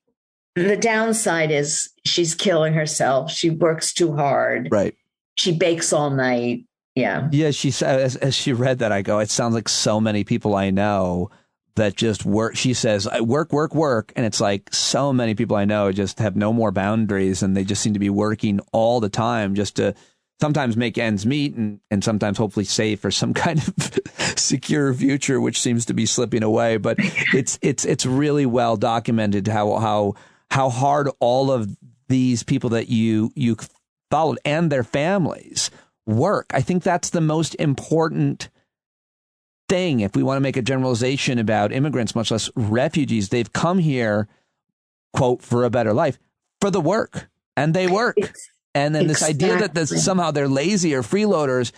the downside is she's killing herself. She works too hard. Right. She bakes all night. Yeah. Yeah. She said, as she read that, I go, it sounds like so many people I know that just work. She says, I work. And it's like so many people I know just have no more boundaries, and they just seem to be working all the time just to sometimes make ends meet and sometimes hopefully save for some kind of secure future, which seems to be slipping away. But it's really well documented how hard all of these people that you followed and their families work. I think that's the most important thing. If we want to make a generalization about immigrants, much less refugees, they've come here, quote, for a better life, for the work, and they work. And then this idea that somehow they're lazy or freeloaders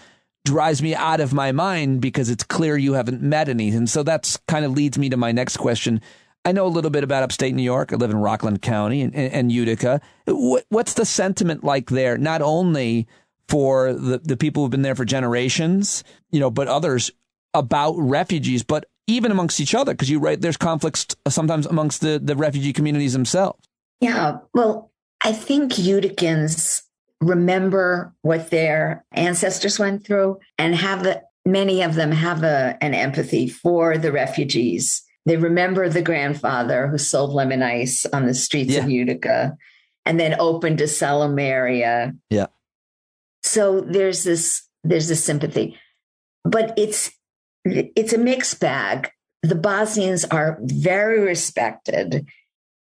drives me out of my mind, because it's clear you haven't met any. And so that's kind of leads me to my next question. I know a little bit about upstate New York. I live in Rockland County and Utica. What's the sentiment like there, not only for the people who've been there for generations, but others, about refugees, but even amongst each other? Because you write there's conflicts sometimes amongst the refugee communities themselves. Yeah, well, I think Uticans remember what their ancestors went through, and many of them have an empathy for the refugees. They remember the grandfather who sold lemon ice on the streets of Utica and then opened a Salem area. Yeah. So there's this sympathy, but it's a mixed bag. the Bosnians are very respected.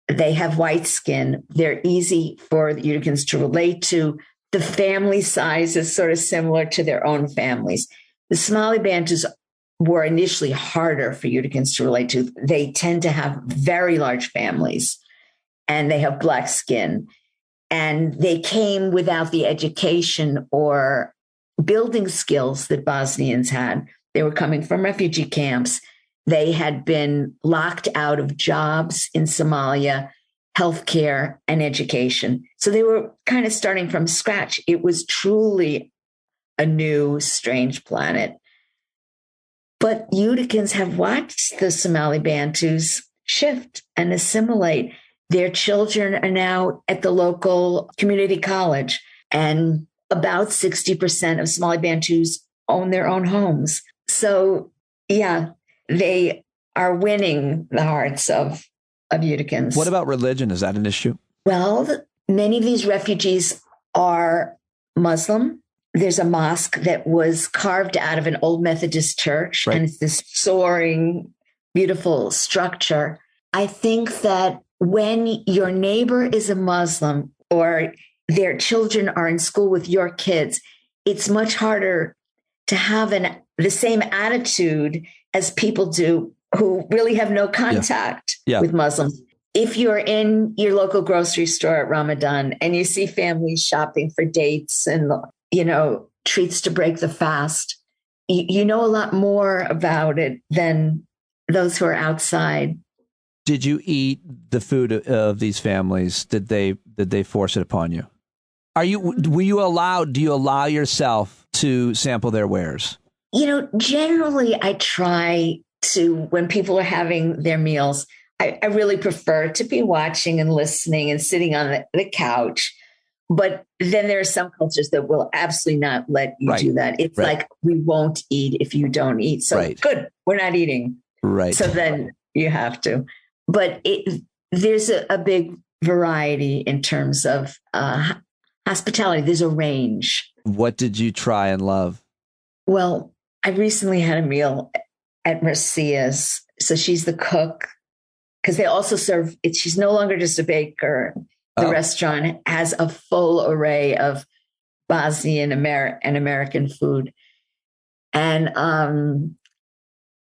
They have white skin. They're easy for the Uticans to relate to. The family size is sort of similar to their own families. The Somali Bantus were initially harder for Uticans to relate to. They tend to have very large families, and they have black skin. And they came without the education or building skills that Bosnians had. They were coming from refugee camps. They had been locked out of jobs in Somalia, healthcare, and education. So they were kind of starting from scratch. It was truly a new, strange planet. But Uticans have watched the Somali Bantus shift and assimilate. Their children are now at the local community college, and about 60% of Somali Bantus own their own homes. So, yeah, they are winning the hearts of Uticans. What about religion? Is that an issue? Well, many of these refugees are Muslim. There's a mosque that was carved out of an old Methodist church, and it's this soaring, beautiful structure. I think that when your neighbor is a Muslim or their children are in school with your kids, it's much harder to have the same attitude as people do who really have no contact with Muslims. If you're in your local grocery store at Ramadan and you see families shopping for dates and, treats to break the fast, you know a lot more about it than those who are outside. Did you eat the food of these families? Did they force it upon you? Do you allow yourself to sample their wares? Generally I try to, when people are having their meals, I really prefer to be watching and listening and sitting on the couch. But then there are some cultures that will absolutely not let you do that. It's like, we won't eat if you don't eat. So good, we're not eating. Right. So then you have to. But there's a big variety in terms of hospitality. There's a range. What did you try and love? Well, I recently had a meal at Mercia's. So she's the cook, because they also serve it. She's no longer just a baker. The restaurant has a full array of Bosnian and American food. And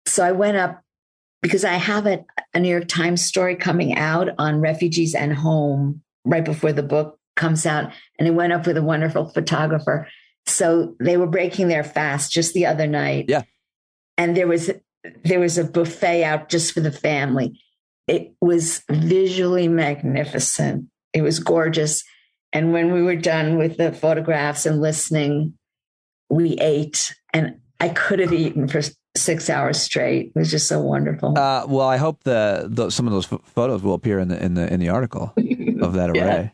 so I went up because I have a New York Times story coming out on refugees and home right before the book comes out. And I went up with a wonderful photographer. So they were breaking their fast just the other night. Yeah. And there was a buffet out just for the family. It was visually magnificent. It was gorgeous. And when we were done with the photographs and listening, we ate. And I could have eaten for 6 hours straight. It was just so wonderful. Well, I hope some of those photos will appear in the article of that array.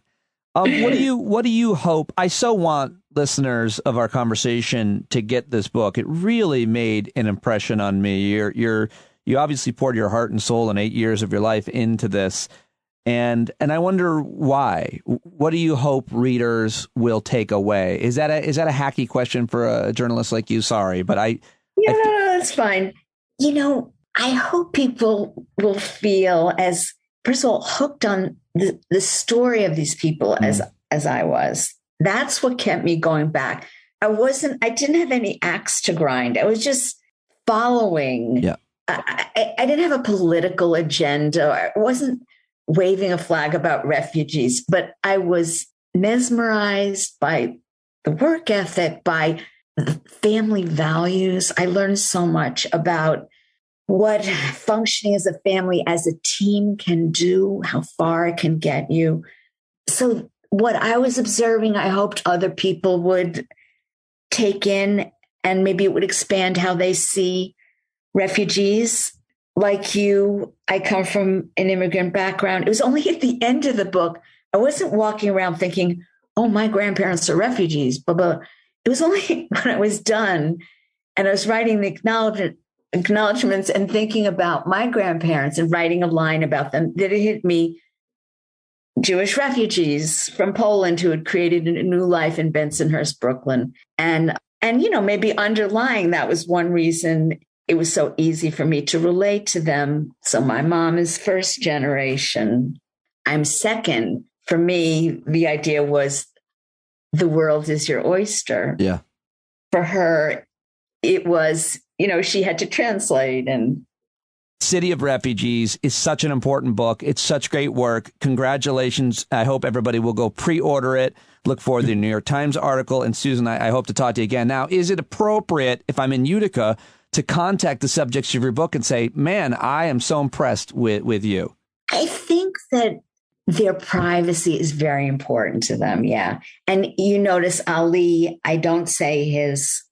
What do you hope? I so want listeners of our conversation to get this book. It really made an impression on me. You obviously poured your heart and soul and 8 years of your life into this. And I wonder why. What do you hope readers will take away? Is that a hacky question for a journalist like you? Sorry, but that's fine. I hope people will feel first of all, hooked on the story of these people as I was. That's what kept me going back. I didn't have any axe to grind. I was just following. Yeah. I didn't have a political agenda. I wasn't waving a flag about refugees, but I was mesmerized by the work ethic, by the family values. I learned so much about what functioning as a family, as a team can do, how far it can get you. So what I was observing, I hoped other people would take in, and maybe it would expand how they see refugees. Like you, I come from an immigrant background. It was only at the end of the book, I wasn't walking around thinking, oh, my grandparents are refugees, blah, blah. It was only when I was done and I was writing the acknowledgments and thinking about my grandparents and writing a line about them that it hit me. Jewish refugees from Poland who had created a new life in Bensonhurst, Brooklyn. And maybe underlying that was one reason it was so easy for me to relate to them. So my mom is first generation. I'm second. For me, the idea was the world is your oyster. Yeah. For her, it was, she had to translate. And City of Refugees is such an important book. It's such great work. Congratulations. I hope everybody will go pre-order it. Look for the New York Times article. And Susan, I hope to talk to you again. Now, is it appropriate, if I'm in Utica, to contact the subjects of your book and say, man, I am so impressed with you? I think that their privacy is very important to them. Yeah. And you notice Ali, I don't say his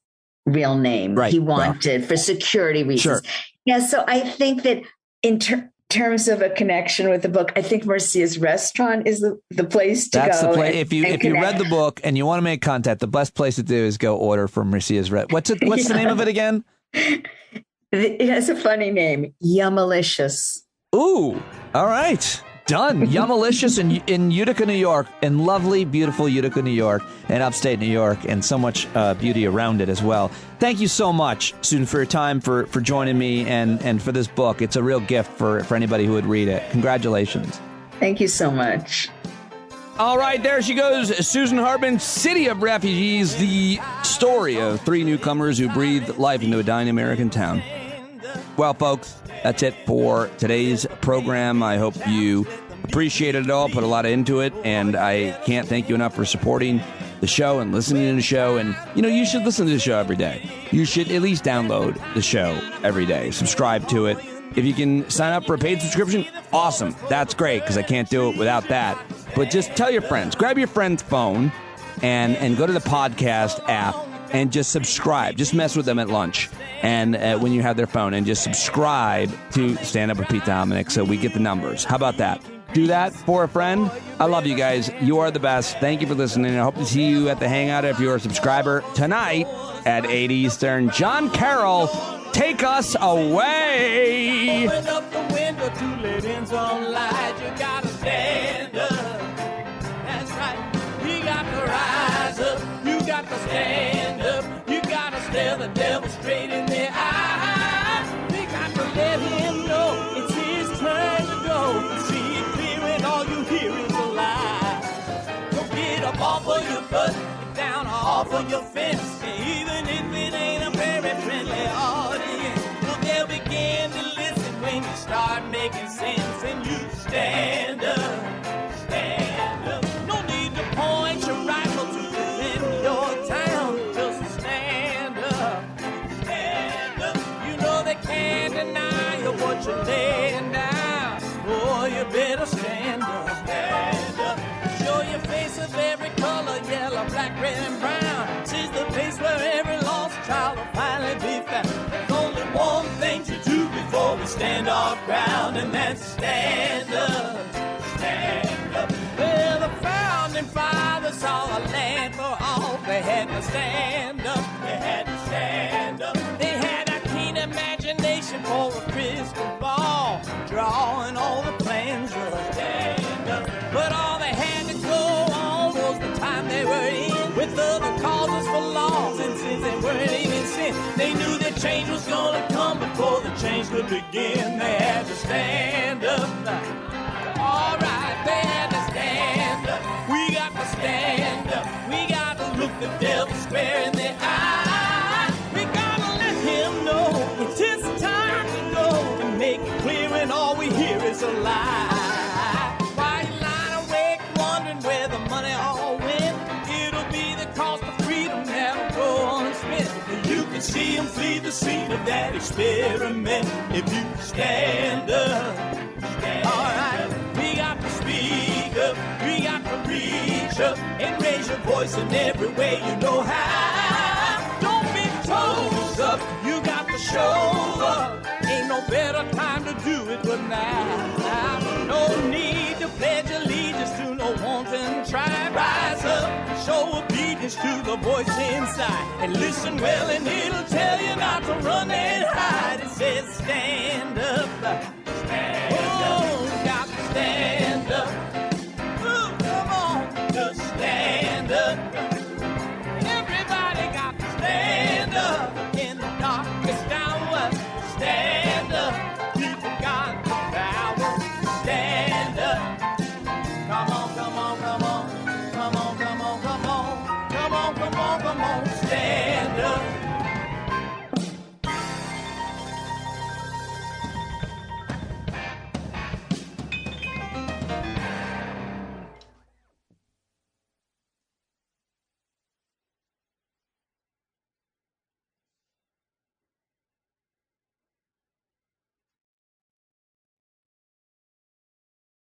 real name. Right. He wanted for security reasons. Sure. Yeah. So I think that in terms of a connection with the book, I think Marcia's Restaurant is the place to go. That's the place. If you read the book and you want to make contact, the best place to do is go order from Marcia's Restaurant. What's the name of it again? It has a funny name, Yumalicious. Ooh, all right. Done. Yumalicious in Utica, New York, in lovely, beautiful Utica, New York, and upstate New York, and so much beauty around it as well. Thank you so much, Susan, for your time, for joining me, and for this book. It's a real gift for anybody who would read it. Congratulations. Thank you so much. All right, there she goes, Susan Hartman, City of Refugees, the story of three newcomers who breathed life into a dying American town. Well, folks, that's it for today's program. I hope you appreciated it all, put a lot into it, and I can't thank you enough for supporting the show and listening to the show. And, you should listen to the show every day. You should at least download the show every day. Subscribe to it. If you can sign up for a paid subscription, awesome. That's great, because I can't do it without that. But just tell your friends. Grab your friend's phone and go to the podcast app and just subscribe. Just mess with them at lunch and when you have their phone, and just subscribe to Stand Up with Pete Dominick so we get the numbers. How about that? Do that for a friend. I love you guys. You are the best. Thank you for listening. I hope to see you at the Hangout if you're a subscriber tonight at 8 Eastern. John Carroll, take us away. Open up the window to let in some light. You gotta stand up. That's right. You got to rise up. You got to stand up. You gotta stare the devil straight in the eye. We got to let him know it's his turn to go. See it clear and all you hear is a lie. Don't get up off of your butt, get down off of your fence. Even if it ain't a very friendly audience, well, they'll begin to listen when you start making sense. And you stand up, stand up. No need to point your rifle to defend your town. Just stand up, stand up. You know they can't deny you what you're laying down. Boy, you better stand up, stand up. Show your face of every color, yellow, black, red, and brown. This is the place where every lost child will finally be found. There's only one thing to do before we stand our ground, and that's stand up, stand up. Well, the founding fathers saw a land for all. They had to stand up, they had to stand up. They had a keen imagination for a crystal ball, drawing all the plans of stand up. But all they had to go on was the time they were in, with other causes for laws, and since they weren't even sin, they knew that change was gonna come before the change could begin. They had to stand up. All right, they had to stand up. We got to stand up. We got to look the devil square in the eye. We got to let him know it's his time to go, and make it clear when all we hear is a lie. Why you lying awake wondering where the money all went? It'll be the cost of freedom that'll go unspent. You can see him flee the scene of that experiment if you stand up. All right, we got to speak up, we got to reach up and raise your voice in every way you know how. Don't be toes up, you got to show up. Ain't no better time to do it but now. No need to pledge allegiance to no wanton tribe. Rise up, show obedience to the voice inside, and listen well and it'll tell you not to run and hide. It says stand up, stand up, got to stand up. Ooh, come on, just stand up.